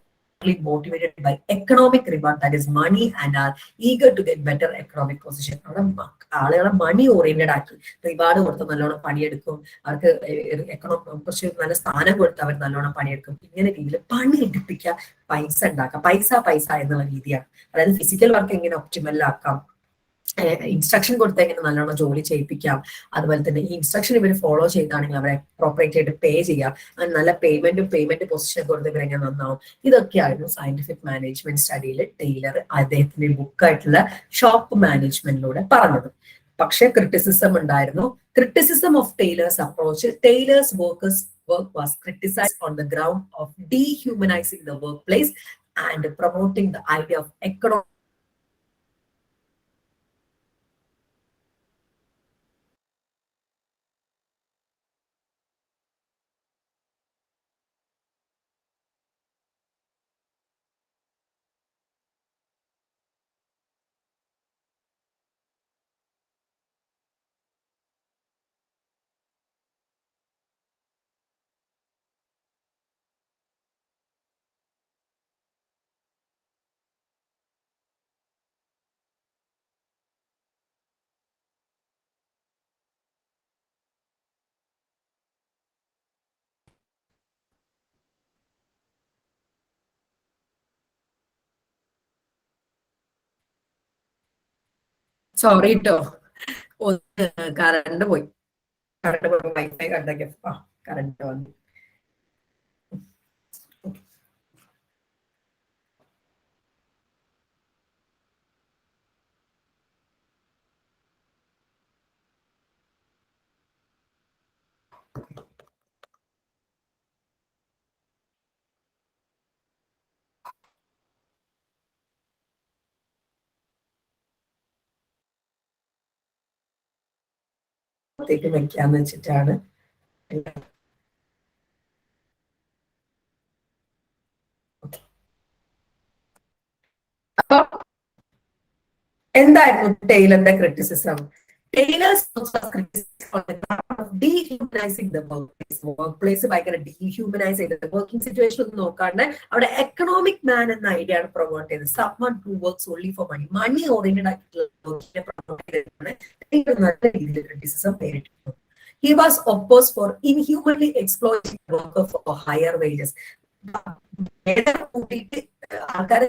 motivated by economic reward, that is money, and are eager to get better economic position. ആളുകളെ മണി ഓറിയന്റഡ് ആക്കി, റിവാർഡ് കൊടുത്ത് നല്ലോണം പണിയെടുക്കും, അവർക്ക് കുറച്ച് നല്ല സ്ഥാനം കൊടുത്ത് അവർ നല്ലോണം പണിയെടുക്കും. ഇങ്ങനെ രീതിയിൽ പണി എടുപ്പിക്കുക, പൈസ ഉണ്ടാക്കാം, പൈസ എന്നുള്ള രീതിയാണ്. അതായത് ഫിസിക്കൽ വർക്ക് എങ്ങനെ ഒപ്റ്റിമലാക്കാം, ഇൻസ്ട്രക്ഷൻ കൊടുത്ത് എങ്ങനെ നല്ലോണം ജോലി ചെയ്യിപ്പിക്കാം, അതുപോലെ തന്നെ ഈ ഇൻസ്ട്രക്ഷൻ ഇവർ ഫോളോ ചെയ്താണെങ്കിൽ അവരെ പ്രോപ്പറേറ്റ് ആയിട്ട് പേ ചെയ്യാം, നല്ല പേയ്മെന്റ് പൊസിഷൻ കൊടുത്ത് ഇവരെങ്ങനെ നന്നാവും. ഇതൊക്കെയായിരുന്നു സയന്റിഫിക് മാനേജ്മെന്റ് സ്റ്റഡിയിൽ ടൈലർ അദ്ദേഹത്തിന്റെ ബുക്കായിട്ടുള്ള ഷോപ്പ് മാനേജ്മെന്റിലൂടെ പറഞ്ഞത്. പക്ഷെ ക്രിറ്റിസിസം ഉണ്ടായിരുന്നു. Criticism of Taylor's approach. Taylor's work was criticised on the ground of dehumanising the work place and promoting the idea of economic. Sorry കേട്ടോ, കറണ്ട് പോയി, വൈഫൈ കണ്ടൊക്കെ കറണ്ട് വന്നു. വെക്കാന്ന് വെച്ചിട്ടാണ്. അപ്പൊ എന്തായിരുന്നു ടൈലറിന്റെ ക്രിറ്റിസിസം? Taylor's dehumanizing the workplace ഭയങ്കര ഡീഹ്യൂമനൈസ് ചെയ്തത്. വർക്കിംഗ് സിറ്റുവേഷൻ ഒന്നും നോക്കാണ്ട് അവിടെ എക്കണോമിക് മാൻ എന്ന ഐഡിയ ആണ് പ്രൊമോട്ട് ചെയ്തത്. someone who works only for money, money oriented ആയിട്ടുള്ള വർക്കിനെ പ്രൊമോട്ട് ചെയ്തതാണ്. നല്ല രീതിയിൽ ക്രിറ്റിസിസം നേരിട്ടിരുന്നു. He was opposed for inhumanly exploiting workers for higher wages. കൂട്ടിയിട്ട് ആൾക്കാരെ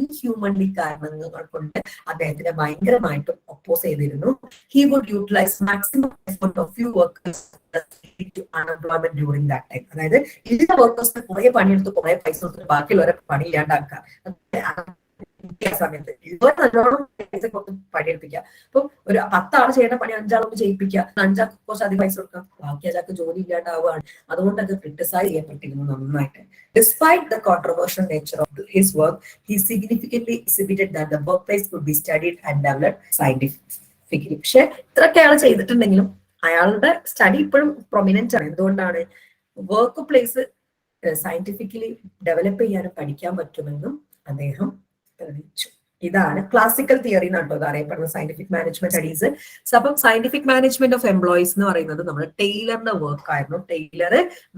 ഇൻഹ്യൂമൻലി കാരണങ്ങൾ കൊണ്ട് അദ്ദേഹത്തിനെ ഭയങ്കരമായിട്ടും ഒപ്പോസ് ചെയ്തിരുന്നു. He would utilise maximum effort of few workers unemployment during that time. അതായത് ഇതിന്റെ വർക്കേഴ്സിന് കുറെ പണിയെടുത്ത് കുറെ പൈസ കൊടുത്തിട്ട് ബാക്കിയുള്ളവരെ പണി ഇല്ലാണ്ടാക്കുക. സമയത്ത് ഇതുവരെ നല്ലോണം പൈസ കൊടുത്ത് പണിയെടുപ്പിക്കുക. അപ്പൊ ഒരു 10 ആൾ ചെയ്യുന്ന പണി 5 ആളൊന്ന് ചെയ്യിപ്പിക്കുക, 5 ആൾക്ക് കുറച്ച് അധികം പൈസ കൊടുക്കുക, ബാക്കി അയാൾക്ക് ജോലി ഇല്ലാണ്ടാവുകയാണ്. അതുകൊണ്ട് അത് ക്രിട്ടിസൈസ് ചെയ്യപ്പെട്ടിരുന്നു നന്നായിട്ട്. Despite the controversial nature of his work, he significantly exhibited that the workplace could be studied and developed scientifically. പക്ഷെ ഇത്രയൊക്കെ അയാൾ ചെയ്തിട്ടുണ്ടെങ്കിലും അയാളുടെ സ്റ്റഡി ഇപ്പോഴും പ്രൊമിനന്റ് ആണ്. എന്തുകൊണ്ടാണ്? വർക്ക് പ്ലേസ് സയന്റിഫിക്കലി ഡെവലപ്പ് ചെയ്യാനും പഠിക്കാൻ പറ്റുമെന്നും അദ്ദേഹം തെളിയിച്ചു. ഇതാണ് ക്ലാസിക്കൽ തിയറി എന്നാട്ടോ ഇത് അറിയപ്പെടുന്ന സയന്റിഫിക് മാനേജ്മെന്റ് സ്റ്റഡീസ്. അപ്പം സയന്റിഫിക് മാനേജ്മെന്റ് ഓഫ് എംപ്ലോയീസ് എന്ന് പറയുന്നത് നമ്മുടെ ടൈലറിന്റെ വർക്ക് ആയിരുന്നു. ടൈലർ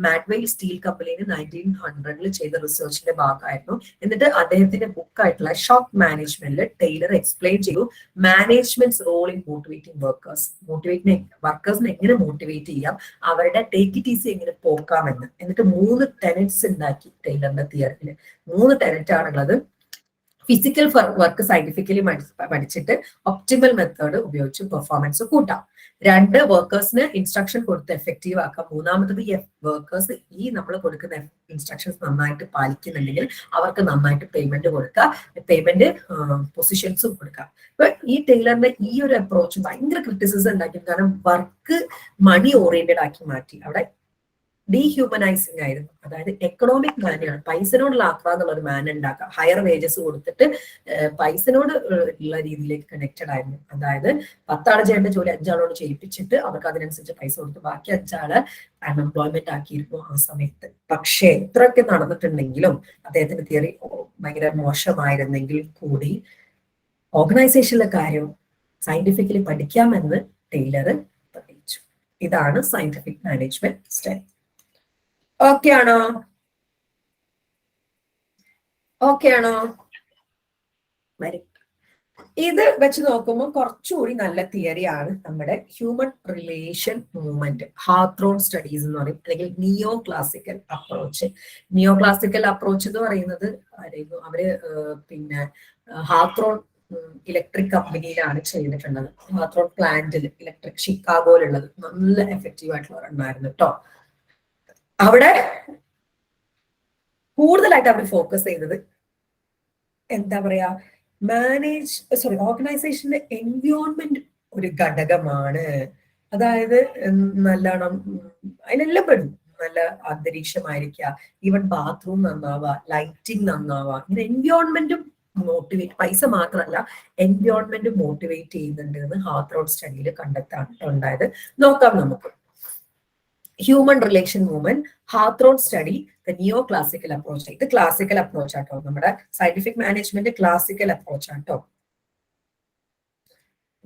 മാഡ്വെയിൽ സ്റ്റീൽ കമ്പനിയിൽ 1900 ചെയ്ത റിസർച്ചിന്റെ ഭാഗമായിരുന്നു. എന്നിട്ട് അദ്ദേഹത്തിന്റെ ബുക്കായിട്ടുള്ള ഷോക്ക് മാനേജ്മെന്റിൽ ടൈലർ എക്സ്പ്ലെയിൻ ചെയ്തു മാനേജ്മെന്റ് റോൾ ഇൻ മോട്ടിവേറ്റിംഗ് വർക്കേഴ്സിനെ എങ്ങനെ മോട്ടിവേറ്റ് ചെയ്യാം, അവരുടെ ടേക്ക് ഇറ്റ് ഈസി എങ്ങനെ പോക്കാമെന്ന്. എന്നിട്ട് 3 ടെനറ്റ്സ് ഉണ്ടാക്കി ടൈലറിന്റെ തിയറിയിൽ. 3 ടെനറ്റ് ആണുള്ളത്. ഫിസിക്കൽ വർക്ക് സയന്റിഫിക്കലി പഠിച്ചിട്ട് ഒപ്റ്റിമൽ മെത്തേഡ് ഉപയോഗിച്ച് പെർഫോമൻസ് കൂട്ടാം. 2 വർക്കേഴ്സിന് ഇൻസ്ട്രക്ഷൻ കൊടുത്ത് എഫക്റ്റീവ് ആക്കാം. 3-മത്തത് വർക്കേഴ്സ് ഈ നമ്മൾ കൊടുക്കുന്ന ഇൻസ്ട്രക്ഷൻസ് നന്നായിട്ട് പാലിക്കുന്നുണ്ടെങ്കിൽ അവർക്ക് നന്നായിട്ട് പേയ്മെന്റ് കൊടുക്കുക, പേയ്മെന്റ് പൊസിഷൻസും കൊടുക്കുക. അപ്പൊ ഈ ടൈലറിന്റെ ഈ ഒരു അപ്രോച്ച് ഭയങ്കര ക്രിറ്റിസിസം ഉണ്ടാക്കി. കാരണം വർക്ക് മണി ഓറിയന്റഡ് ആക്കി മാറ്റി. അവിടെ ഡീഹ്യൂമനൈസിങ് ആയിരുന്നു. അതായത് എക്കണോമിക് മാനാണ്, പൈസനോടുള്ള ആക്ര എന്നുള്ള ഒരു മാൻ ഉണ്ടാക്കുക, ഹയർ വേജസ് കൊടുത്തിട്ട് പൈസനോട് ഉള്ള രീതിയിലേക്ക് കണക്റ്റഡ് ആയിരുന്നു. അതായത് 10 ആൾ ചെയ്യേണ്ട ജോലി 5 ആളോട് ചെയ്യിപ്പിച്ചിട്ട് അവർക്ക് അതിനനുസരിച്ച് പൈസ കൊടുത്ത് ബാക്കി 5 ആള് അൺഎംപ്ലോയ്മെന്റ് ആക്കിയിരുന്നു ആ സമയത്ത്. പക്ഷേ ഇത്രയൊക്കെ നടന്നിട്ടുണ്ടെങ്കിലും അദ്ദേഹത്തിന്റെ തിയറി ഭയങ്കര മോശമായിരുന്നെങ്കിൽ കൂടി ഓർഗനൈസേഷനിലെ കാര്യം സയന്റിഫിക്കലി പഠിക്കാമെന്ന് ടൈലർ തെളിയിച്ചു. ഇതാണ് സയന്റിഫിക് മാനേജ്മെന്റ് സ്റ്റഡി. ഓക്കെ ആണോ? വരും. ഇത് വെച്ച് നോക്കുമ്പോൾ കുറച്ചുകൂടി നല്ല തിയറിയാണ് നമ്മുടെ ഹ്യൂമൻ റിലേഷൻ മൂവ്മെന്റ്, ഹാത്രോൺ സ്റ്റഡീസ് എന്ന് പറയും, അല്ലെങ്കിൽ നിയോ ക്ലാസിക്കൽ അപ്രോച്ച്. നിയോ ക്ലാസിക്കൽ അപ്രോച്ച് എന്ന് പറയുന്നത് അവര് പിന്നെ ഹാത്രോൺ ഇലക്ട്രിക് കമ്പനിയിലാണ് ചെയ്തിട്ടുള്ളത്. ഹാത്രോൺ പ്ലാന്റിൽ ഇലക്ട്രിക് ഷിക്കാഗോയിലുള്ളത് നല്ല എഫക്റ്റീവ് ആയിട്ടുള്ള ഒരെണ്ണമായിരുന്നു കേട്ടോ. അവിടെ കൂടുതലായിട്ട് അവർ ഫോക്കസ് ചെയ്തത് എന്താ പറയാ, ഓർഗനൈസേഷന്റെ എൻവയോൺമെന്റ് ഒരു ഘടകമാണ്. അതായത് നല്ലോണം അതിനെല്ലാം പെടും. നല്ല അന്തരീക്ഷമായിരിക്കുക, ഈവൻ ബാത്റൂം നന്നാവുക, ലൈറ്റിംഗ് നന്നാവുക, ഇങ്ങനെ എൻവയോൺമെന്റും മോട്ടിവേറ്റ്, പൈസ മാത്രമല്ല എൻവയോൺമെന്റ് മോട്ടിവേറ്റ് ചെയ്യുന്നുണ്ട് എന്ന് ഹാത്രോൺ സ്റ്റഡിയിൽ കണ്ടെത്താനുണ്ടായത്. നോക്കാം നമുക്ക്. Human relation movement, Hawthorne study, the neo classical approach. ഇത് ക്ലാസിക്കൽ അപ്രോച്ച് ആട്ടോ, നമ്മുടെ സയന്റിഫിക് മാനേജ്മെന്റ് ക്ലാസിക്കൽ അപ്രോച്ച് ആട്ടോ.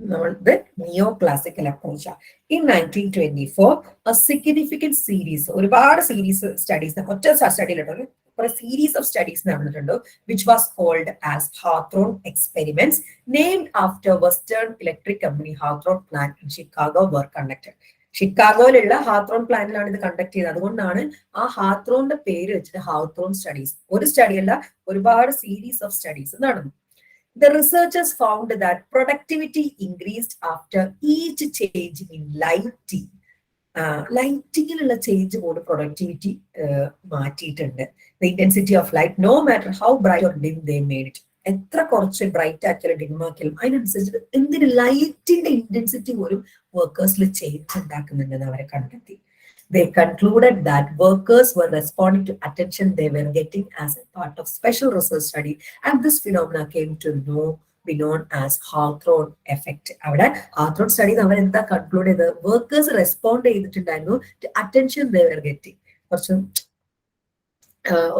നമ്മളുടെ neo classical approach. In 1924 a significant series, ഒരുപാട് സീരീസ് സ്റ്റഡീസ്, ഒറ്റ സ്റ്റഡിയിലുണ്ട് കുറെ സീരീസ് ഓഫ് സ്റ്റഡീസ് നടന്നിട്ടുണ്ട്, which was called as Hawthorne experiments, named after Western Electric Company Hawthorne plant in Chicago were conducted. ഷിക്കാഗോയിലുള്ള ഹാത്രോൺ പ്ലാന്റിലാണ് ഇത് conduct ചെയ്തത്. അതുകൊണ്ടാണ് ആ ഹാത്രോണിന്റെ പേര് വെച്ചിട്ട് ഹാത്രോൺ സ്റ്റഡീസ്. ഒരു സ്റ്റഡിയല്ല, ഒരുപാട് സീരീസ് ഓഫ് സ്റ്റഡീസ് നടന്നു. The researchers found that productivity increased after each change in lighting. ലൈറ്റിങ്ങിലുള്ള ചേഞ്ച് കൊണ്ട് പ്രൊഡക്ടിവിറ്റി മാറ്റിയിട്ടുണ്ട്. The intensity of light, no matter how bright or dim they made it. എത്ര കുറച്ച് ബ്രൈറ്റ് ആക്കിയാലും ഡിം ആക്കിയാലും അതിനനുസരിച്ച് എന്തിന് ലൈറ്റിന്റെ intensity പോലും വർക്കേഴ്സിൽ ചേഞ്ച് ഉണ്ടാക്കുന്നുണ്ടെന്ന് അവരെ കണ്ടെത്തി. They concluded that workers were responding to attention they were getting as a part of special research study, and this phenomena came to be known as Hawthorne effect. അവിടെ ഹാത്രോൺ study അവർ എന്താ conclude ചെയ്തത്, workers respond ചെയ്തിട്ടുണ്ടായിരുന്നു to attention they were getting. കുറച്ച്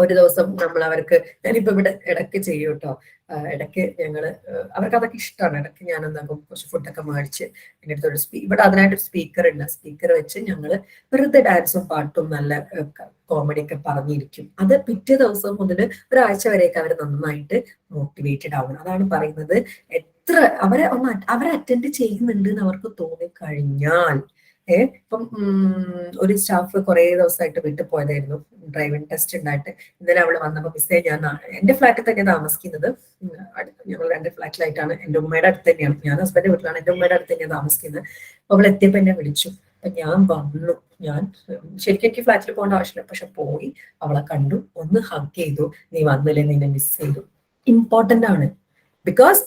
ഒരു ദിവസം നമ്മൾ അവർക്ക്, ഞാനിപ്പോ ഇവിടെ ഇടയ്ക്ക് ചെയ്യും കേട്ടോ, ഇടയ്ക്ക് ഞങ്ങള് അവർക്ക് അതൊക്കെ ഇഷ്ടമാണ്. ഇടയ്ക്ക് ഞാൻ എന്താക്കും കുറച്ച് ഫുഡൊക്കെ മേടിച്ച് എൻ്റെ അടുത്തൊരു ഇവിടെ അതിനായിട്ടൊരു സ്പീക്കർ ഉണ്ട്, സ്പീക്കർ വെച്ച് ഞങ്ങള് വെറുതെ ഡാൻസും പാട്ടും നല്ല കോമഡി ഒക്കെ പറഞ്ഞിരിക്കും. അത് പിറ്റേ ദിവസം മുതൽ ഒരാഴ്ച വരെയൊക്കെ അവർ നന്നായിട്ട് മോട്ടിവേറ്റഡ് ആവണം. അതാണ് പറയുന്നത്, എത്ര അവരെ അറ്റൻഡ് ചെയ്യുന്നുണ്ട് എന്ന് അവർക്ക് തോന്നിക്കഴിഞ്ഞാൽ ഇപ്പം ഒരു സ്റ്റാഫ് കുറെ ദിവസമായിട്ട് വിട്ടു പോയതായിരുന്നു, ഡ്രൈവിംഗ് ടെസ്റ്റ് ഉണ്ടായിട്ട്. ഇന്നലെ അവള് വന്നപ്പോ മിസ്സേ, ഞാൻ എന്റെ ഫ്ലാറ്റിൽ തന്നെ താമസിക്കുന്നത്, ഞങ്ങൾ 2 ഫ്ലാറ്റിലായിട്ടാണ്. എന്റെ ഉമ്മയുടെ അടുത്ത് തന്നെയാണ്, ഞാൻ ഹസ്ബൻഡ് വീട്ടിലാണ്, എന്റെ ഉമ്മയുടെ അടുത്ത് തന്നെയാണ് താമസിക്കുന്നത്. അപ്പൊ അവൾ എത്തിയപ്പോ എന്നെ വിളിച്ചു. അപ്പൊ ഞാൻ വന്നു. ഞാൻ ശരിക്കും എനിക്ക് ഫ്ലാറ്റിൽ പോകേണ്ട ആവശ്യമില്ല, പക്ഷെ പോയി അവളെ കണ്ടു, ഒന്ന് ഹഗ് ചെയ്തു. നീ വന്നില്ലേ, നിന്നെ മിസ് ചെയ്തു. ഇമ്പോർട്ടന്റ് ആണ്. ബിക്കോസ്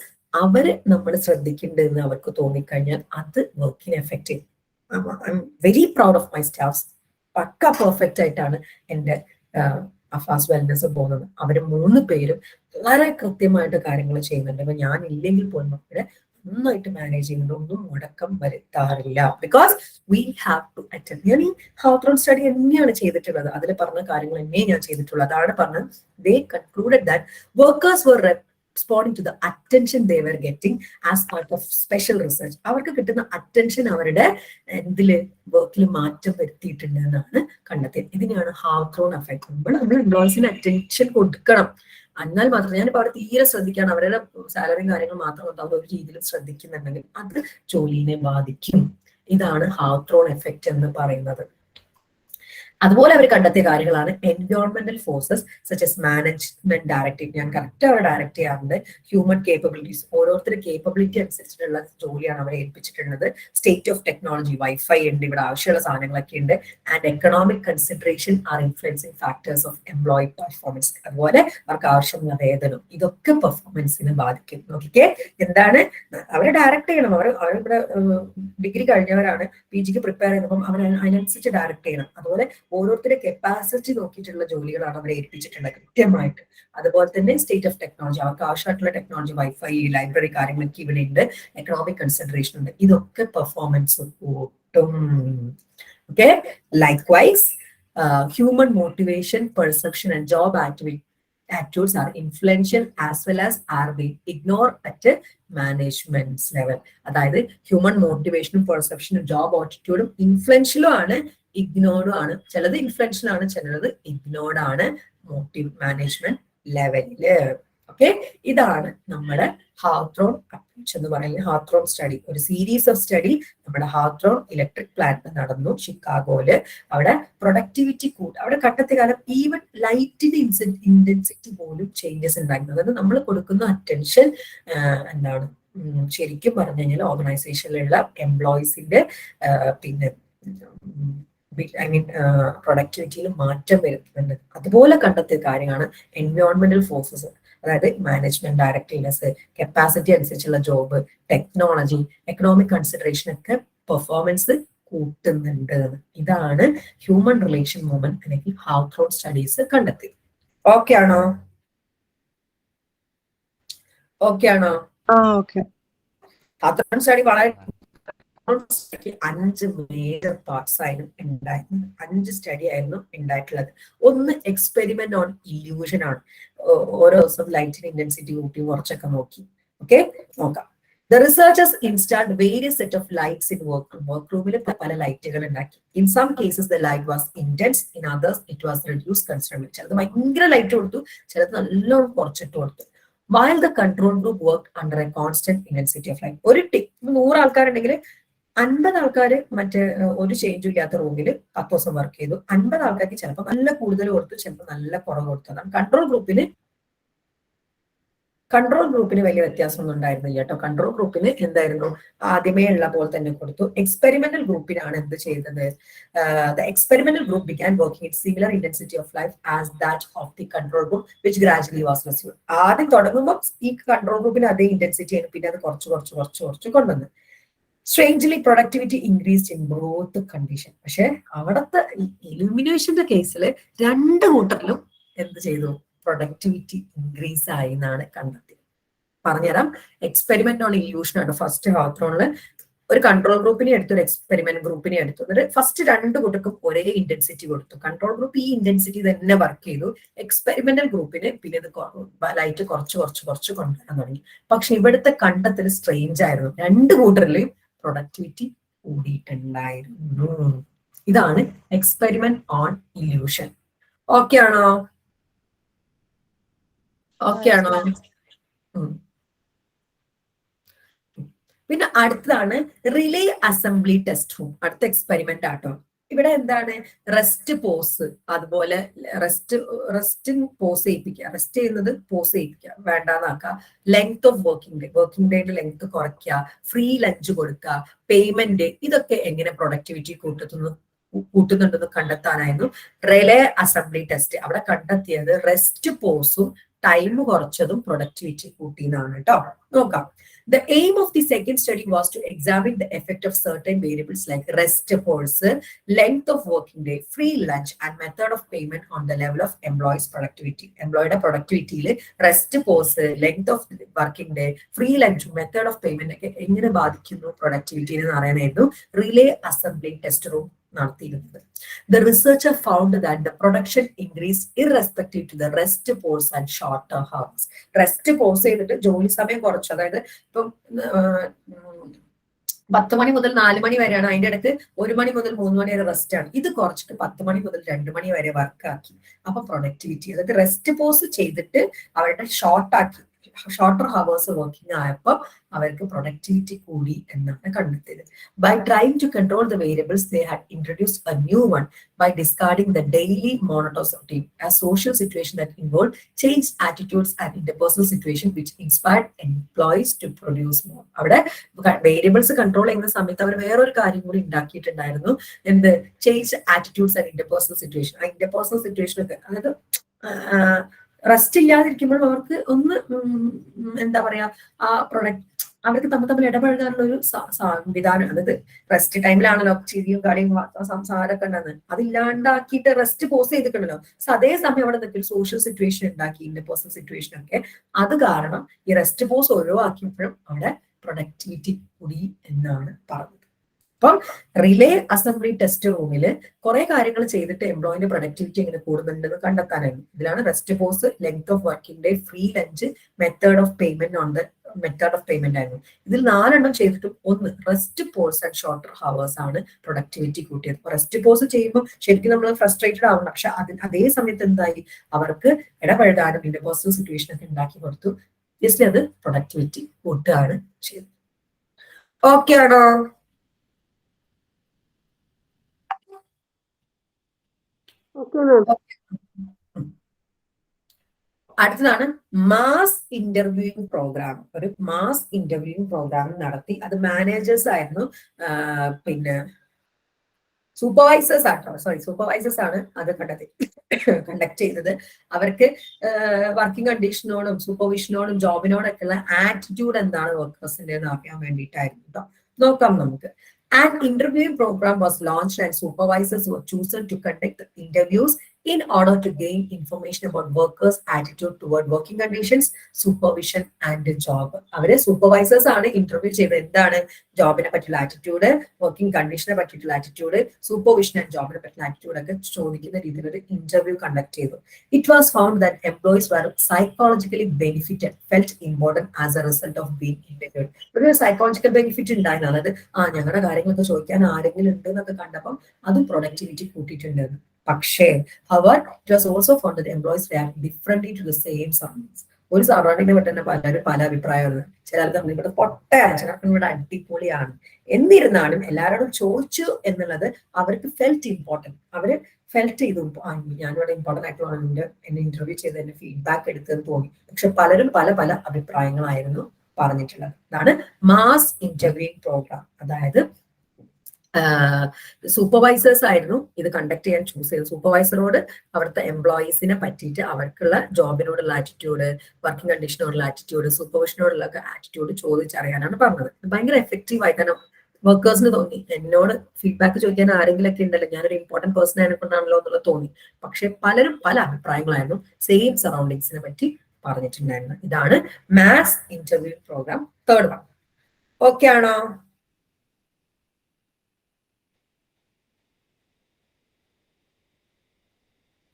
അവര് നമ്മൾ ശ്രദ്ധിക്കേണ്ടതെന്ന് അവർക്ക് തോന്നിക്കഴിഞ്ഞാൽ അത് വർക്കിനെ എഫക്ട് ചെയ്യും. I'm very proud of my staffs. പക്ക പെർഫെക്റ്റ് ആയിട്ടാണ് എൻ്റെ അഫാസ് വെൽനസ് പോകുന്നത്. അവര് 3 പേരും വളരെ കൃത്യമായിട്ട് കാര്യങ്ങൾ ചെയ്യുന്നുണ്ട്. അപ്പൊ ഞാൻ ഇല്ലെങ്കിൽ പോലും അവരെ നന്നായിട്ട് മാനേജ് ചെയ്യുന്നുണ്ട്, ഒന്നും മുടക്കം വരുത്താറില്ല. Because we have to attend. ഞാൻ ഈ ഹൗത്രോൺ സ്റ്റഡി തന്നെയാണ് ചെയ്തിട്ടുള്ളത്, അതിൽ പറഞ്ഞ കാര്യങ്ങൾ തന്നെ ഞാൻ ചെയ്തിട്ടുള്ളത്. അതാണ് പറഞ്ഞത്, they concluded that workers were responding to the attention they were getting as part of special research. അവർക്ക് കിട്ടുന്ന അറ്റൻഷൻ അവരുടെ എന്തില് വർക്കിൽ മാറ്റം വരുത്തിയിട്ടുണ്ട് എന്നാണ് കണ്ടെത്തിയത്. ഇതിനെയാണ് ഹൗത്രോൺ എഫക്ട്. നമ്മൾ എംപ്ലോയീസിന് അറ്റൻഷൻ കൊടുക്കണം, എന്നാൽ മാത്രം. ഞാനിപ്പോ അവിടെ തീരെ ശ്രദ്ധിക്കാണ്, അവരുടെ സാലറിയും കാര്യങ്ങളും മാത്രം ഉണ്ടാവും ഒരു രീതിയിൽ ശ്രദ്ധിക്കുന്നുണ്ടെങ്കിൽ അത് ജോലിനെ ബാധിക്കും. ഇതാണ് ഹൗത്രോൺ എഫക്ട് എന്ന് പറയുന്നത്. അതുപോലെ അവർ കണ്ടെത്തിയ കാര്യങ്ങളാണ് എൻവയോൺമെന്റൽ forces such as management directive. ഞാൻ കറക്റ്റ് അവർ ഡയറക്റ്റ് ചെയ്യാറുണ്ട്. ഹ്യൂമൻ കേപ്പബിലിറ്റീസ്, ഓരോരുത്തരുടെ കേപ്പബിലിറ്റി അനുസരിച്ചിട്ടുള്ള ജോലിയാണ് അവരെ ഏൽപ്പിച്ചിട്ടുള്ളത്. സ്റ്റേറ്റ് ഓഫ് ടെക്നോളജി, വൈഫൈ ഉണ്ട്, ഇവിടെ ആവശ്യമുള്ള സാധനങ്ങളൊക്കെ ഉണ്ട്. And economic consideration are influencing factors of employee performance. അതുപോലെ അവർക്ക് ആവശ്യമുള്ള വേതനം, ഇതൊക്കെ പെർഫോമൻസിനെ ബാധിക്കും. നോക്കിക്കേ, എന്താണ് അവരെ ഡയറക്റ്റ് ചെയ്യണം. അവരിവിടെ ഡിഗ്രി കഴിഞ്ഞവരാണ്, PGക്ക് പ്രിപ്പയർ ചെയ്യുന്നപ്പം അവർ അതിനനുസരിച്ച് ഡയറക്റ്റ് ചെയ്യണം. അതുപോലെ ഓരോരുത്തരുടെ കപ്പാസിറ്റി നോക്കിയിട്ടുള്ള ജോലികളാണ് അവരെ ഏൽപ്പിച്ചിട്ടുള്ളത് കൃത്യമായിട്ട്. അതുപോലെ തന്നെ സ്റ്റേറ്റ് ഓഫ് ടെക്നോളജി, അവർക്ക് ആവശ്യമായിട്ടുള്ള ടെക്നോളജി, വൈഫൈ, ലൈബ്രറി കാര്യങ്ങളൊക്കെ ഇവിടെ ഉണ്ട്. എക്കണോമിക് കൺസിഡറേഷൻ ഉണ്ട്, ഇതൊക്കെ പെർഫോമൻസ് കൂട്ടും. Okay, likewise human motivation, perception and job attitudes are influential as well as are being ignored at a management level. അതായത് ഹ്യൂമൻ മോട്ടിവേഷനും പെർസെപ്ഷനും ജോബ് ആറ്റിറ്റ്യൂഡും ഇൻഫ്ലുവൻഷ്യലും ആണ്, ഇഗ്നോർഡും ആണ്. ചിലത് ഇൻഫ്ലുവൻഷ്യൽ ആണ്, ചിലത് ഇഗ്നോർഡ് ആണ് മാനേജ്മെന്റ് ലെവലില്. ഓക്കെ, ഇതാണ് നമ്മുടെ ഹൗത്രോൺ അപ്രോച്ച് എന്ന് പറയുന്നത്. ഹൗത്രോൺ സ്റ്റഡി, ഒരു സീരീസ് ഓഫ് സ്റ്റഡി നമ്മുടെ ഹൗത്രോൺ ഇലക്ട്രിക് പ്ലാന്റ് നടന്നു ഷിക്കാഗോയില്. അവിടെ പ്രൊഡക്ടിവിറ്റി അവിടെ കണ്ടെത്തിയ കാലം ഈവൻ ലൈറ്റിന്റെ ഇന്റൻസിറ്റി പോലും ചേഞ്ചസ് ഉണ്ടായിരുന്നു. അതായത് നമ്മൾ കൊടുക്കുന്ന അറ്റൻഷൻ എന്താണ് ശരിക്കും പറഞ്ഞു കഴിഞ്ഞാൽ ഓർഗനൈസേഷനിലുള്ള എംപ്ലോയീസിന്റെ പിന്നെ പ്രൊഡക്ടിവിറ്റിയിൽ മാറ്റം വരുത്തുന്നുണ്ട്. അതുപോലെ കണ്ടെത്തിയ കാര്യമാണ് എൻവയോൺമെന്റൽ ഫോഴ്സസ്. അതായത് മാനേജ്മെന്റ് ഡയറക്ടീവ്നെസ്, കപ്പാസിറ്റി അനുസരിച്ചുള്ള ജോബ്, ടെക്നോളജി, എക്കണോമിക് കൺസിഡറേഷൻ ഒക്കെ പെർഫോമൻസ് കൂട്ടുന്നുണ്ട്. ഇതാണ് ഹ്യൂമൻ റിലേഷൻ മൂവ്മെന്റ് അല്ലെങ്കിൽ ഹൗത്രോൺ സ്റ്റഡീസ് കണ്ടെത്തി. ഓക്കെ ആണോ? ഹൗത്രോൺ സ്റ്റഡി വളരെ 5 മേജർ പാർട്സ് ആയിരുന്നു ഉണ്ടായിരുന്നത്. 5 സ്റ്റഡി ആയിരുന്നു ഉണ്ടായിട്ടുള്ളത്. ഒന്ന് എക്സ്പെരിമെന്റ് ഓൺ ഇല്യൂഷൻ ആണ്. ഓരോ ദിവസം ലൈറ്റിന് ഇന്റൻസിറ്റി കൂട്ടി കുറച്ചൊക്കെ നോക്കി. ഓക്കെ, നോക്കാം. The researchers installed various set of lights in workroom. വർക്ക്റൂമിൽ പല ലൈറ്റുകൾ ഉണ്ടാക്കി. In some cases the light was intense, in others it was reduced considerably. ചിലത് ഭയങ്കര ലൈറ്റ് കൊടുത്തു, ചിലത് നല്ലോണം കുറച്ചിട്ട് കൊടുത്തു. While the control group worked under a constant intensity of light. ഒരു 100 ആൾക്കാരുണ്ടെങ്കിൽ 50 ആൾക്കാർ മറ്റേ ഒരു ചേഞ്ചും ഇല്ലാത്ത റൂമിൽ 10 ദിവസം വർക്ക് ചെയ്തു. 50 ആൾക്കാർക്ക് ചിലപ്പോൾ നല്ല കൂടുതൽ കൊടുത്തു, ചിലപ്പോൾ നല്ല കുറവ് കൊടുത്തതാണ്. കൺട്രോൾ ഗ്രൂപ്പിന് വലിയ വ്യത്യാസമൊന്നും ഉണ്ടായിരുന്നില്ല കേട്ടോ. കൺട്രോൾ ഗ്രൂപ്പിന് എന്തായിരുന്നു, ആദ്യമേ ഉള്ള പോലെ തന്നെ കൊടുത്തു. എക്സ്പെരിമെന്റൽ ഗ്രൂപ്പിനാണ് എന്ത് ചെയ്തത്? The experimental group began working at similar intensity of life as that of the control group, which gradually was resumed. ആദ്യം തുടങ്ങുമ്പോൾ ഈ കൺട്രോൾ ഗ്രൂപ്പിന് അതേ ഇന്റൻസിറ്റി ആണ്, പിന്നെ അത് കുറച്ച് കൊണ്ടുവന്നു. Strangely, productivity increased in both condition. പക്ഷെ അവിടുത്തെ ഇലുമിനേഷന്റെ കേസിൽ 2 കൂട്ടറിലും എന്ത് ചെയ്തു? പ്രൊഡക്ടിവിറ്റി ഇൻക്രീസ് ആയി എന്നാണ് കണ്ടെത്തി. പറഞ്ഞുതരാം. എക്സ്പെരിമെന്റ് ഓൺ ഇല്യൂഷൻ ആണ് ഫസ്റ്റ് ഹൗത്രോണില്. ഒരു കൺട്രോൾ ഗ്രൂപ്പിനെ എടുത്തു, ഒരു എക്സ്പെരിമെന്റ് ഗ്രൂപ്പിനെ എടുത്തു. ഫസ്റ്റ് 2 കൂട്ടർക്കും ഒരേ ഇന്റൻസിറ്റി കൊടുത്തു. കൺട്രോൾ ഗ്രൂപ്പ് ഈ ഇന്റൻസിറ്റി തന്നെ വർക്ക് ചെയ്തു. എക്സ്പെരിമെന്റൽ ഗ്രൂപ്പിന് പിന്നെ ഇത് ലൈറ്റ് കുറച്ച് കൊണ്ടുവരാൻ തുടങ്ങി. പക്ഷെ ഇവിടുത്തെ കണ്ടെത്തൽ സ്ട്രേഞ്ച് ആയിരുന്നു. 2 കൂട്ടറിലെയും പ്രൊഡക്ടിവിറ്റി കൂടിയിട്ടുണ്ടായിരുന്നു. ഇതാണ് എക്സ്പെരിമെന്റ് ഓൺ ഇല്യൂഷൻ. ഓക്കെ ആണോ? പിന്നെ അടുത്തതാണ് റിലേ അസംബ്ലി ടെസ്റ്റ് റൂം. അടുത്ത എക്സ്പെരിമെന്റ് ആട്ടോ. ഇവിടെ എന്താണ് റെസ്റ്റ് പോസ്, അതുപോലെ റെസ്റ്റ് പോസ് ചെയ്യിപ്പിക്കുക, റെസ്റ്റ് ചെയ്യുന്നത് പോസ് ചെയ്യിപ്പിക്കുക, വേണ്ടാന്നാക്കുക. ലെങ്ത് ഓഫ് വർക്കിംഗ് ഡേയുടെ ലെങ്ത് കുറയ്ക്കുക, ഫ്രീ ലഞ്ച് കൊടുക്കുക, പേയ്മെന്റ്, ഇതൊക്കെ എങ്ങനെ പ്രൊഡക്ടിവിറ്റി കൂട്ടുന്നുണ്ടെന്ന് കണ്ടെത്താനായിരുന്നു റിലേ അസംബ്ലി ടെസ്റ്റ്. അവിടെ കണ്ടെത്തിയത് റെസ്റ്റ് പോസും ടൈം കുറച്ചതും പ്രൊഡക്ടിവിറ്റി കൂട്ടിയെന്നാണ് കേട്ടോ. നോക്കാം. The aim of the second study was to examine the effect of certain variables like rest pause, length of working day, free lunch, and method of payment on the level of employees' productivity. Employee productivity, rest pause, length of working day, free lunch, method of payment, എങ്ങനെ ബാധിക്കുന്നു productivity എന്ന് അറിയാനായിരുന്നു relay assembly test room നടത്തിയിരുന്നത്. The researcher found that the production increased irrespective to the rest pause and shorter hours. Rest pause ചെയ്തിട്ട് ജോലി സമയം കുറച്ചു, അതായത് ഇപ്പം 10 മണി മുതൽ 4 മണി വരെയാണ്, അതിന്റെ ഇടയ്ക്ക് 1 മണി മുതൽ 3 മണി വരെ റെസ്റ്റ് ആണ്. ഇത് കുറച്ചിട്ട് 10 മണി മുതൽ 2 മണി വരെ വർക്ക് ആക്കി. അപ്പൊ പ്രൊഡക്ടിവിറ്റി, അതായത് റെസ്റ്റ് പോസ് ചെയ്തിട്ട് അവരുടെ ഷോർട്ടർ ഹവേഴ്സ് വർക്കിംഗ് ആയപ്പോൾ അവർക്ക് പ്രൊഡക്ടിവിറ്റി കൂടി എന്നാണ് കണ്ടെത്തിയത്. By trying to control the variables they had introduced a new one by discarding the daily monotonous routine, a social situation that involve change attitudes and interpersonal situation which inspired employees to produce more. അവിടെ variables control ചെയ്യുന്ന സമയത്ത് അവർ വേറൊരു കാര്യം കൂടി ഉണ്ടാക്കിയിട്ടുണ്ടായിരുന്നു. എന്ത്? Change attitudes and interpersonal situation. ആ ഇന്റർപേഴ്സണൽ സിറ്റുവേഷൻ ഒക്കെ, അതായത് റെസ്റ്റ് ഇല്ലാതിരിക്കുമ്പോൾ അവർക്ക് ഒന്ന് എന്താ പറയാ, ആ പ്രൊഡക്റ്റ് അവർക്ക് തമ്മിൽ ഇടപഴകാനുള്ള ഒരു സംവിധാനം, അതായത് റെസ്റ്റ് ടൈമിലാണല്ലോ ചിരിയും കളിയും സംസാരമൊക്കെ ഉണ്ടെന്ന്, അതില്ലാണ്ടാക്കിയിട്ട് റെസ്റ്റ് പോസ് ചെയ്തിട്ടുണ്ടല്ലോ. അതേസമയം അവിടെ നിൽക്കുന്ന സോഷ്യൽ സിറ്റുവേഷൻ ഉണ്ടാക്കി, ഇന്റർപേഴ്സണൽ സിറ്റുവേഷൻ ഒക്കെ, അത് കാരണം ഈ റെസ്റ്റ് പോസ് ഒഴിവാക്കിയപ്പോഴും അവിടെ പ്രൊഡക്ടിവിറ്റി കൂടി എന്നാണ് പറഞ്ഞത്. അപ്പം റിലേ അസംബ്ലി ടെസ്റ്റ് റൂമിൽ കുറെ കാര്യങ്ങൾ ചെയ്തിട്ട് എംപ്ലോയിന്റെ പ്രൊഡക്ടിവിറ്റി എങ്ങനെ കൂടുന്നുണ്ടെന്ന് കണ്ടെത്താനായിരുന്നു. ഇതിലാണ് rest pause, length of working day, free lunch, method of payment ആയിരുന്നു. ഇതിൽ 4 ചെയ്തിട്ടും ഒന്ന് rest pause and shorter hours ആണ് പ്രൊഡക്ടിവിറ്റി കൂട്ടിയത്. റെസ്റ്റ് പോസ് ചെയ്യുമ്പോൾ ശരിക്കും നമ്മൾ ഫ്രസ്ട്രേറ്റഡ് ആവണം, പക്ഷെ അതേ സമയത്ത് എന്തായി, അവർക്ക് ഇടപഴകാനും ഇന്റർപേഴ്സണൽ സിറ്റുവേഷൻ ഒക്കെ ഉണ്ടാക്കി കൊടുത്തു. ജസ്റ്റ് അത് പ്രൊഡക്ടിവിറ്റി കൂട്ടുകയാണ് ചെയ്തത്. ഓക്കെ ആണോ? അടുത്തതാണ് മാസ് ഇന്റർവ്യൂയിങ് പ്രോഗ്രാം. ഒരു മാസ് ഇന്റർവ്യൂയിങ് പ്രോഗ്രാം നടത്തി. അത് മാനേജേഴ്സ് ആയിരുന്നു, പിന്നെ സൂപ്പർവൈസേഴ്സ് ആണ് അത് കണ്ടക്ട് ചെയ്തത്. അവർക്ക് വർക്കിംഗ് കണ്ടീഷനോടും സൂപ്പർവിഷനോടും ജോബിനോടൊക്കെയുള്ള ആറ്റിറ്റ്യൂഡ് എന്താണ് വർക്കേഴ്സിന്റെ എന്ന് അറിയാൻ വേണ്ടിയിട്ടായിരുന്നു കേട്ടോ. നോക്കാം നമുക്ക്. An interviewing program was launched and supervisors were chosen to conduct the interviews in order to gain information about workers' attitude toward working conditions, supervision and job. അവരെ സൂപ്പർവൈസേഴ്സ് ആണ് ഇന്റർവ്യൂ ചെയ്തത്. എന്താണ്? ജോബിനെ പറ്റിയുള്ള ആറ്റിറ്റ്യൂഡ്, വർക്കിംഗ് കണ്ടീഷനെ പറ്റിയിട്ടുള്ള attitude, supervision and ജോബിനെ പറ്റിയുള്ള attitude ഒക്കെ ചോദിക്കുന്ന രീതിയിൽ ഒരു ഇന്റർവ്യൂ കണ്ടക്ട് ചെയ്തു. It was found that employees were psychologically benefited, felt important as a result of being interviewed. ഒരു സൈക്കോളജിക്കൽ ബെനിഫിറ്റ് ഉണ്ടായിരുന്നു. അതായത് ഞങ്ങളുടെ കാര്യങ്ങളൊക്കെ ചോദിക്കാൻ ആരെങ്കിലും ഉണ്ട് എന്നൊക്കെ കണ്ടപ്പം അതും പ്രൊഡക്ടിവിറ്റി കൂട്ടിയിട്ടുണ്ടായിരുന്നു. പക്ഷേ it was also found that employees react differently to the same surroundings. ഒരു സറൗണ്ടിങ്ങിനെ പറ്റി തന്നെ പലരും പല അഭിപ്രായമാണ്. ചിലർക്ക് നമ്മൾ ഇവിടെ പൊട്ടയാണ്, ചിലർക്ക് ഇവിടെ അടിപൊളിയാണ്. എന്നിരുന്നാലും എല്ലാവരോടും ചോദിച്ചു എന്നുള്ളത് അവർക്ക് ഫെൽറ്റ് ഇമ്പോർട്ടൻറ്റ്. അവര് ഫെൽറ്റ് ചെയ്തു, ഞാനിവിടെ ഇമ്പോർട്ടൻ്റ് ആയിട്ടുള്ള എന്നെ ഇന്റർവ്യൂ ചെയ്ത് എന്നെ ഫീഡ്ബാക്ക് എടുത്തെന്ന് തോന്നി. പക്ഷെ പലരും പല അഭിപ്രായങ്ങളായിരുന്നു പറഞ്ഞിട്ടുള്ളത്. ഇതാണ് മാസ് ഇന്റർവ്യൂയിങ് പ്രോഗ്രാം. അതായത് സൂപ്പർവൈസേഴ്സ് ആയിരുന്നു ഇത് കണ്ടക്ട് ചെയ്യാൻ ചൂസ് ചെയ്തത്. സൂപ്പർവൈസറോട് അവിടുത്തെ എംപ്ലോയീസിനെ പറ്റിയിട്ട് അവർക്കുള്ള ജോബിനോടുള്ള ആറ്റിറ്റ്യൂഡ്, വർക്കിംഗ് കണ്ടീഷനോടുള്ള ആറ്റിറ്റ്യൂഡ്, സൂപ്പർവിഷനോടുള്ള ആറ്റിറ്റ്യൂഡ് ചോദിച്ചറിയാനാണ് പറഞ്ഞത്. ഭയങ്കര എഫക്റ്റീവ് ആയി. കാരണം വർക്കേഴ്സിന് തോന്നി എന്നോട് ഫീഡ്ബാക്ക് ചോദിക്കാൻ ആരെങ്കിലും ഒക്കെ ഉണ്ടല്ലോ, ഞാനൊരു ഇമ്പോർട്ടന്റ് പേഴ്സൺ ആയതുകൊണ്ടാണല്ലോ എന്നുള്ളത് തോന്നി. പക്ഷെ പലരും പല അഭിപ്രായങ്ങളായിരുന്നു സെയിം സറൗണ്ടിങ്സിനെ പറ്റി പറഞ്ഞിട്ടുണ്ടായിരുന്നു. ഇതാണ് mass interview programme third one. Okay ആണോ?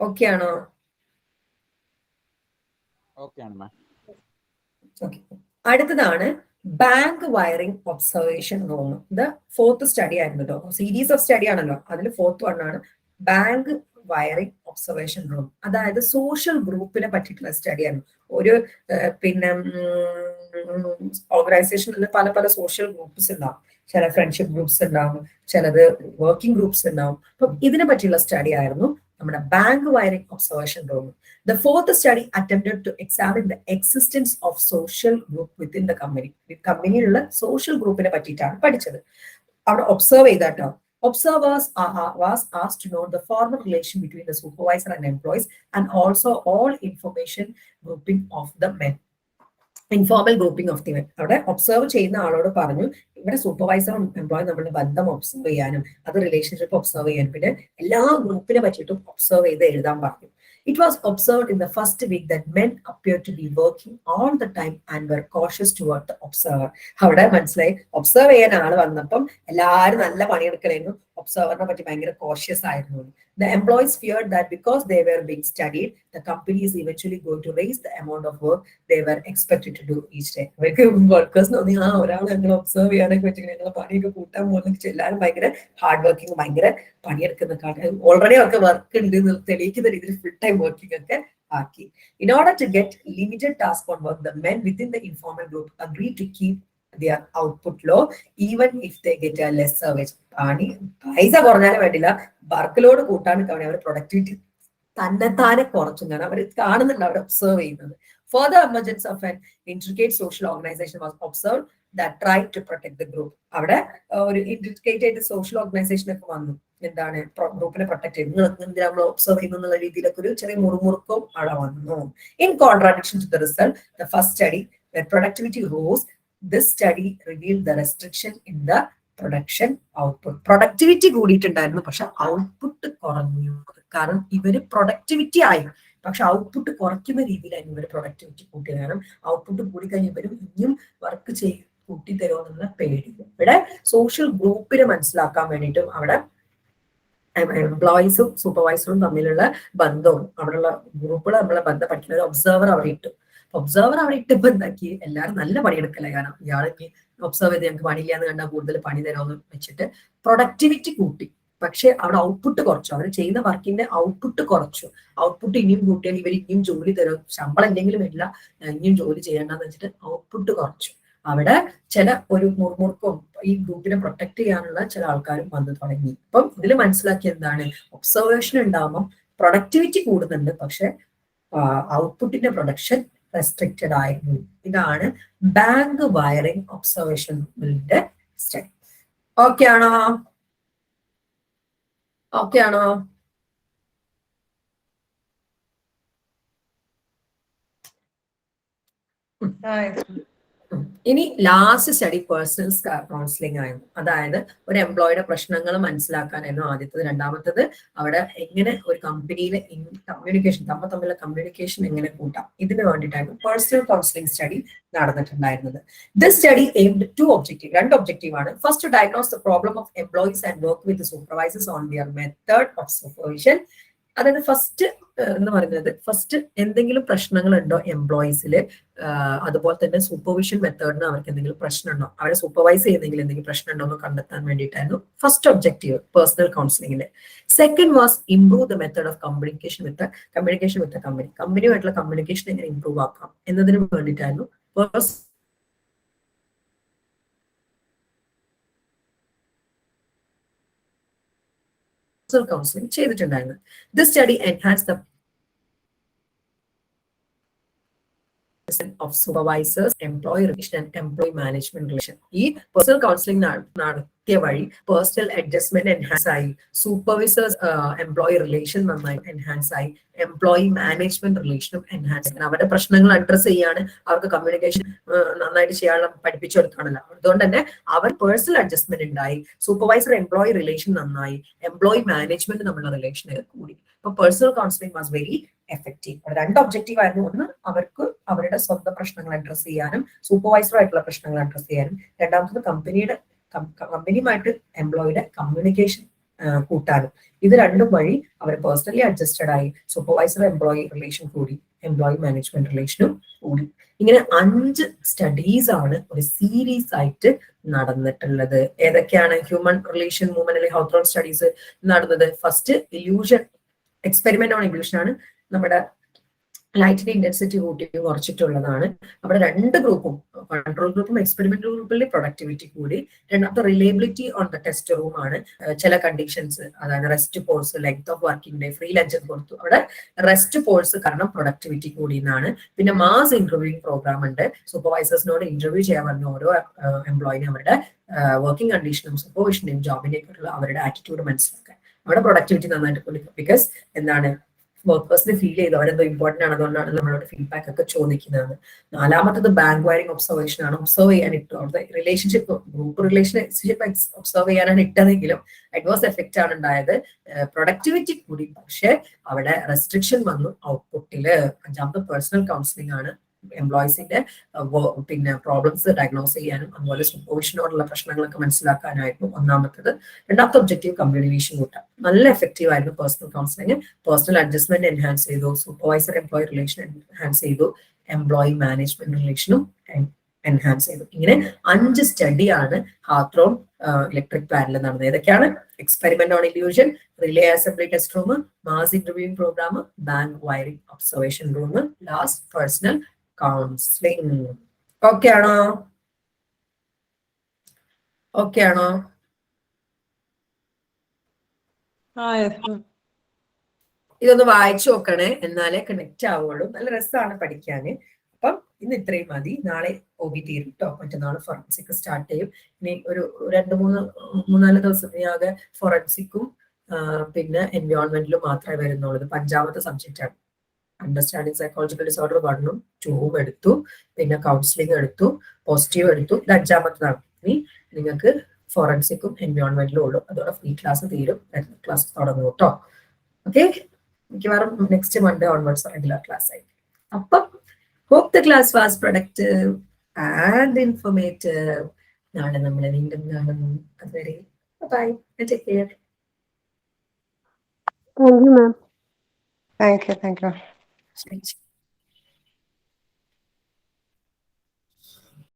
ഓക്കെ ആണോ? അടുത്തതാണ് ബാങ്ക് വയറിംഗ് ഒബ്സർവേഷൻ റൂം. ഇത് 4th സ്റ്റഡി ആയിരുന്നു കേട്ടോ. സീരീസ് ഓഫ് സ്റ്റഡി ആണല്ലോ, അതിൽ 4th വൺ ആണ് ബാങ്ക് വയറിംഗ് ഒബ്സർവേഷൻ റൂം. അതായത് സോഷ്യൽ ഗ്രൂപ്പിനെ പറ്റിയിട്ടുള്ള സ്റ്റഡിയാണ്. ഒരു പിന്നെ ഓർഗനൈസേഷനിൽ പല പല സോഷ്യൽ ഗ്രൂപ്പ്സ് ഉണ്ടാവും. ചില ഫ്രണ്ട്ഷിപ്പ് ഗ്രൂപ്പ്സ് ഉണ്ടാവും, ചിലത് വർക്കിംഗ് ഗ്രൂപ്പ്സ് ഉണ്ടാവും. അപ്പം ഇതിനെ പറ്റിയുള്ള സ്റ്റഡി ആയിരുന്നു നമ്മുടെ bank wiring observation room. The fourth study attempted to examine the existence of social group within the company. കമ്പനിയിലുള്ള സോഷ്യൽ ഗ്രൂപ്പിനെ പറ്റിയിട്ടാണ് പഠിച്ചത്. അവിടെ ഒബ്സർവ് ചെയ്താട്ടോ. Observers was asked to know the formal relation between the supervisor and employees and also all information grouping of the men. Informal grouping of the men. അവിടെ observe ചെയ്യുന്ന ആളോട് പറഞ്ഞു ഇവിടെ സൂപ്പർവൈസറും എംപ്ലോയി നമ്മളുടെ ബന്ധം ഒബ്സർവ് ചെയ്യാനും അത് റിലേഷൻഷിപ്പ് ഒബ്സർവ് ചെയ്യാനും പിന്നെ എല്ലാ ഗ്രൂപ്പിനെ പറ്റിയിട്ടും ഒബ്സർവ് ചെയ്ത് എഴുതാൻ പറഞ്ഞു. It was observed in the first week that men appeared to be working all the time and were cautious toward the observer. അവിടെ മനസ്സിലായി ഒബ്സർവ് ചെയ്യാൻ ആള് വന്നപ്പം എല്ലാവരും നല്ല പണിയെടുക്കലായിരുന്നു, ഒബ്സർവറിനെ പറ്റി ഭയങ്കര കോഷ്യസ് ആയിരുന്നു. The employees feared that because they were being studied, the company is eventually going to raise the amount of work they were expected to do each day. അവർക്ക് വർക്കേഴ്സിന് തോന്നി ഒരാൾ ഞങ്ങൾ ഒബ്സർവ് ചെയ്യാനൊക്കെ വെച്ചിട്ട് ഞങ്ങൾ പണിയൊക്കെ കൂട്ടാൻ പോകുന്ന എല്ലാവരും ഭയങ്കര ഹാർഡ് വർക്കിംഗ്, ഭയങ്കര പണിയെടുക്കുന്ന ഓൾറെഡി അവർക്ക് വർക്ക് ഉണ്ട് എന്ന് തെളിയിക്കുന്ന രീതിയിൽ ഫുൾ ടൈം വർക്കിംഗ് ഒക്കെ ആക്കി. In order to get limited task on work, the men within the informal group agreed to keep their output low even if they get a lesser wage. പൈസ കുറഞ്ഞാലും വേണ്ടില്ല, work load കൂട്ടാൻ കാണി അവർ productivity തന്നെത്താനെ കുറച്ചും അവർ കാണുന്നുണ്ട്, അവർ observe ചെയ്യുന്നത്. Further emergence of an intricate social organization was observed that tried to protect the group. അവിടെ ഒരു ഇൻട്രിക്കേറ്റഡ് സോഷ്യൽ ഓർഗനൈസേഷൻ ഒക്കെ വന്നു. എന്താണ് ഗ്രൂപ്പിനെ പ്രൊട്ടക്ട് ചെയ്യുന്നത്, നമ്മൾ ഒബ്സർവ് ചെയ്യുന്നുള്ള രീതിയിലൊക്കെ ഒരു ചെറിയ മുറുമുറുക്കും അവിടെ വന്നു. In contradiction to the result, the first study where productivity rose, this study revealed the restriction in the production output. Productivity കൂടിയിട്ടുണ്ടായിരുന്നു, പക്ഷെ ഔട്ട്പുട്ട് കുറഞ്ഞു. കാരണം ഇവര് പ്രൊഡക്ടിവിറ്റി ആയി, പക്ഷെ ഔട്ട്പുട്ട് കുറയ്ക്കുന്ന രീതിയിലായിരുന്നു ഇവര് പ്രൊഡക്ടിവിറ്റി കൂട്ടി. കാരണം ഔട്ട്പുട്ട് കൂടിക്കഴിഞ്ഞാൽ ഇവരും ഇനിയും വർക്ക് കൂട്ടി തരുമോ എന്നുള്ള പേടി. ഇവിടെ സോഷ്യൽ ഗ്രൂപ്പിനെ മനസ്സിലാക്കാൻ വേണ്ടിയിട്ടും അവിടെ എംപ്ലോയീസും സൂപ്പർവൈസറും തമ്മിലുള്ള ബന്ധവും അവിടെയുള്ള ഗ്രൂപ്പുകൾ തമ്മിലുള്ള ബന്ധം പഠിക്കുന്ന ഒരു ഒബ്സർവർ അവിടെ ഇട്ടു. ഒബ്സർവർ അവിടെ ഇട്ടപ്പോ എന്താക്കി എല്ലാവരും നല്ല പണിയെടുക്കല്ലേ. കാരണം ഇയാൾക്ക് ഒബ്സർവ് ചെയ്ത് ഞങ്ങൾക്ക് പണിയില്ല എന്ന് കണ്ടാൽ കൂടുതൽ പണി തരാമെന്ന് വെച്ചിട്ട് പ്രൊഡക്ടിവിറ്റി കൂട്ടി. പക്ഷെ അവിടെ ഔട്ട്പുട്ട് കുറച്ചു. അവർ ചെയ്യുന്ന വർക്കിന്റെ ഔട്ട്പുട്ട് കുറച്ചു. ഔട്ട്പുട്ട് ഇനിയും കൂട്ടിയാൽ ഇവർ ഇനിയും ജോലി തരും, ശമ്പളം എന്തെങ്കിലും ഇല്ല, ഇനിയും ജോലി ചെയ്യേണ്ടെന്ന് വെച്ചിട്ട് ഔട്ട്പുട്ട് കുറച്ചു. അവിടെ ചില ഒരു മുറുമുറുക്കും ഈ ഗ്രൂപ്പിനെ പ്രൊട്ടക്ട് ചെയ്യാനുള്ള ചില ആൾക്കാരും വന്നു തുടങ്ങി. അപ്പം ഇതിൽ മനസ്സിലാക്കിയ എന്താണ്, ഒബ്സർവേഷൻ ഉണ്ടാകുമ്പോൾ പ്രൊഡക്ടിവിറ്റി കൂടുന്നുണ്ട്, പക്ഷെ ഔട്ട്പുട്ടിന്റെ പ്രൊഡക്ഷൻ റെസ്ട്രിക്റ്റഡ് ആയിരുന്നു. ഇതാണ് ബാങ്ക് വയറിംഗ് ഒബ്സർവേഷന്റെ സ്റ്റഡി. ഓക്കെ ആണോ? ഓക്കെ ആണോ? ഇനി ലാസ്റ്റ് സ്റ്റഡി പേഴ്സണൽ കൗൺസിലിംഗ് ആയിരുന്നു. അതായത് ഒരു എംപ്ലോയിയുടെ പ്രശ്നങ്ങൾ മനസ്സിലാക്കാനായിരുന്നു ആദ്യത്തത്. രണ്ടാമത്തത് അവിടെ എങ്ങനെ ഒരു കമ്പനിയിലെ കമ്മ്യൂണിക്കേഷൻ തമ്മിലുള്ള കമ്മ്യൂണിക്കേഷൻ എങ്ങനെ കൂട്ടാം, ഇതിന് വേണ്ടിയിട്ടായിരുന്നു പേഴ്സണൽ കൗൺസിലിംഗ് സ്റ്റഡി നടന്നിട്ടുണ്ടായിരുന്നത്. ദിസ് സ്റ്റഡി എയിംഡ് രണ്ട് ഒബ്ജക്റ്റീവ് ആണ്. First, diagnose the problem of employees and work with supervisors on their method of supervision. അതായത് ഫസ്റ്റ് എന്ന് പറയുന്നത് ഫസ്റ്റ് എന്തെങ്കിലും പ്രശ്നങ്ങൾ ഉണ്ടോ എംപ്ലോയീസിൽ, അതുപോലെ തന്നെ സൂപ്പർവിഷൻ മെത്തേഡിന് അവർക്ക് എന്തെങ്കിലും പ്രശ്നമുണ്ടോ, അവരെ സൂപ്പർവൈസ് ചെയ്യുന്നെങ്കിൽ എന്തെങ്കിലും പ്രശ്നം ഉണ്ടോ എന്ന് കണ്ടെത്താൻ വേണ്ടിയിട്ടായിരുന്നു ഫസ്റ്റ് ഒബ്ജക്റ്റീവ് പേഴ്സണൽ കൗൺസിലിംഗിൽ. Second was improve the method of communication with company. കമ്പനിയുമായിട്ടുള്ള കമ്മ്യൂണിക്കേഷൻ എങ്ങനെ ഇംപ്രൂവ് ആക്കാം എന്നതിന് വേണ്ടിയിട്ടായിരുന്നു കൗൺസിലിംഗ് ചെയ്തിട്ടുണ്ടായിരുന്നു. This study enhance the of supervisors, employee relation and employee management relation. ഈ പേഴ്സണൽ കൗൺസിലിംഗ് നടത്തിയ വഴി പേഴ്സണൽ അഡ്ജസ്റ്റ്മെന്റ് എൻഹാൻസ് ആയി, സൂപ്പർവൈസേഴ്സ് എംപ്ലോയി റിലേഷൻ നന്നായി എൻഹാൻസ് ആയി, എംപ്ലോയി മാനേജ്മെന്റ് റിലേഷനും എൻഹാൻസ് ആയി. അവരുടെ പ്രശ്നങ്ങൾ അഡ്രസ് ചെയ്യാണ്, അവർക്ക് കമ്മ്യൂണിക്കേഷൻ നന്നായിട്ട് ചെയ്യാനുള്ള പഠിപ്പിച്ചെടുക്കാണല്ലോ. അതുകൊണ്ട് തന്നെ അവർ പേഴ്സണൽ അഡ്ജസ്റ്റ്മെന്റ് ഉണ്ടായി, സൂപ്പർവൈസർ എംപ്ലോയി റിലേഷൻ നന്നായി, എംപ്ലോയി മാനേജ്മെന്റ് തമ്മിലുള്ള റിലേഷൻ കൂടി. അപ്പൊ personal counselling was very effective. രണ്ട് ഒബ്ജക്റ്റീവ് ആയിരുന്നു. ഒന്ന്, അവർക്ക് അവരുടെ സ്വന്തം പ്രശ്നങ്ങൾ അഡ്രസ് ചെയ്യാനും സൂപ്പർവൈസറുമായിട്ടുള്ള പ്രശ്നങ്ങൾ അഡ്രസ് ചെയ്യാനും. രണ്ടാമത്തത് കമ്പനിയുമായിട്ട് എംപ്ലോയിയുടെ കമ്മ്യൂണിക്കേഷൻ കൂട്ടാനും. ഇത് രണ്ടും വഴി അവർ പേഴ്സണലി അഡ്ജസ്റ്റഡ് ആയി, സൂപ്പർവൈസർ എംപ്ലോയി റിലേഷൻ കൂടി, എംപ്ലോയി മാനേജ്മെന്റ് റിലേഷനും കൂടി. ഇങ്ങനെ 5 സ്റ്റഡീസ് ആണ് ഒരു സീരീസ് ആയിട്ട് നടന്നിട്ടുള്ളത്. ഏതൊക്കെയാണ്? ഹ്യൂമൻ റിലേഷൻ മൂവ്മെന്റ് അല്ലെങ്കിൽ ഹൗത്രോൺ സ്റ്റഡീസ് നടന്നത്. First illusion experiment on illusion ആണ് നമ്മുടെ ലൈറ്റിന്റെ ഇന്റൻസിറ്റി കൂട്ടി കുറച്ചിട്ടുള്ളതാണ്. അവിടെ 2 ഗ്രൂപ്പും, കൺട്രോൾ ഗ്രൂപ്പും എക്സ്പെരിമെന്റൽ ഗ്രൂപ്പിൽ പ്രൊഡക്ടിവിറ്റി കൂടി. രണ്ടാമത്തെ reliability on the test room ആണ്. ചില കണ്ടീഷൻസ്, അതായത് rest pores, length of working day, free lunch കൊടുത്തു. അവിടെ റെസ്റ്റ് പോഴ്സ് കാരണം പ്രൊഡക്ടിവിറ്റി കൂടി എന്നാണ്. പിന്നെ മാസ് ഇന്റർവ്യൂയിങ് പ്രോഗ്രാം ഉണ്ട്. സൂപ്പർവൈസേഴ്സിനോട് ഇന്റർവ്യൂ ചെയ്യാൻ പറഞ്ഞ ഓരോ എംപ്ലോയിനെ അവരുടെ വർക്കിംഗ് കണ്ടീഷനും സൂപ്പർവിഷനെയും ജോബിനെയൊക്കെയുള്ള അവരുടെ ആറ്റിറ്റ്യൂഡ് മനസ്സിലാക്കാൻ അവിടെ പ്രൊഡക്ടിവിറ്റി നന്നായിട്ട് കൊടുക്കും. ബിക്കോസ് എന്താണ്, വർക്കേഴ്സിന് ഫീൽ ചെയ്തു അവരെന്തോ ഇമ്പോർട്ടന്റ് ആണ്, അതുകൊണ്ടാണ് നമ്മളോട് ഫീഡ്ബാക്ക് ഒക്കെ ചോദിക്കുന്നത്. 4മത്തത് ബാങ്ക് വയറിംഗ് ഒബ്സർവേഷൻ ആണ്. ഒബ്സർവ് ചെയ്യാൻ ഇട്ടു. അവിടുത്തെ റിലേഷൻഷിപ്പ്, ഗ്രൂപ്പ് റിലേഷൻഷിപ്പ് ഒബ്സർവ് ചെയ്യാനാണ് ഇട്ടതെങ്കിലും അഡ്വേഴ്സ് എഫക്റ്റ് ആണ് ഉണ്ടായത്. പ്രൊഡക്ടിവിറ്റി കൂടി, പക്ഷെ അവിടെ റെസ്ട്രിക്ഷൻ വന്നു ഔട്ട്പുട്ടില്. 5മത്തെ പേഴ്സണൽ കൗൺസിലിംഗ് ആണ്. എംപ്ലോയീസിന്റെ പിന്നെ പ്രോബ്ലംസ് ഡയഗ്നോസ് ചെയ്യാനും അതുപോലെ സൂപ്പർവിഷനോടുള്ള പ്രശ്നങ്ങളൊക്കെ മനസ്സിലാക്കാനായിരുന്നു 1മത്തത്. 2മത്തെ ഒബ്ജക്റ്റീവ് കമ്മ്യൂണിക്കേഷൻ കൂട്ടാം. നല്ല എഫക്റ്റീവ് ആയിരുന്നു personal counselling. Personal adjustment enhance ചെയ്തു, സൂപ്പർവൈസർ എംപ്ലോയി റിലേഷൻ എൻഹാൻസ് ചെയ്തു, എംപ്ലോയി മാനേജ്മെന്റ് റിലേഷനും എൻഹാൻസ് ചെയ്തു. ഇങ്ങനെ 5 സ്റ്റഡിയാണ് ഹാത്രോൺ ഇലക്ട്രിക് പ്ലാനിൽ നടന്നത്. ഏതൊക്കെയാണ്? Experiment on illusion, relay assembly test room, mass interviewing programme, bank wiring observation room, last personal counselling. Okay ആണോ? ഓക്കെ ആണോ? ഇതൊന്ന് വായിച്ചു നോക്കണേ, എന്നാലേ കണക്ട് ആവുള്ളൂ. നല്ല രസമാണ് പഠിക്കാന്. അപ്പം ഇന്ന് ഇത്രയും മതി. നാളെ OB തീരും കേട്ടോ. മറ്റന്നാൾ ഫോറൻസിക് സ്റ്റാർട്ട് ചെയ്യും. ഇനി ഒരു 2-3-4 ദിവസം ആകെ ഫോറൻസിക്കും പിന്നെ എൻവയോൺമെന്റിലും മാത്രമേ വരുന്നുള്ളൂ. ഇത് 5മത്തെ സബ്ജക്റ്റ് ആണ്. അണ്ടർസ്റ്റാൻഡിങ് സൈക്കോളജിക്കൽ ഡിസോർഡർ 1ഉം 2ഉം എടുത്തു, പിന്നെ കൗൺസിലിംഗ് എടുത്തു, പോസിറ്റീവ് എടുത്തു. ഇത് 5മത്തതാണ്. ഇനി നിങ്ങൾക്ക് ഫോറൻസിക്കും എൻവയോൺമെന്റിലും ഉള്ളൂ. അതോടെ ഫ്രീ ക്ലാസ് തീരും. ക്ലാസ് തുടങ്ങും കേട്ടോ. ഓക്കെ, മിക്കവാറും next Monday onwards regular class ആയി. അപ്പം hope the class was productive and informative. നാളെ നമ്മൾ വീണ്ടും കാണും. അതുവരെ bye, take care. Thank you, ma'am. Thank you. ശരി.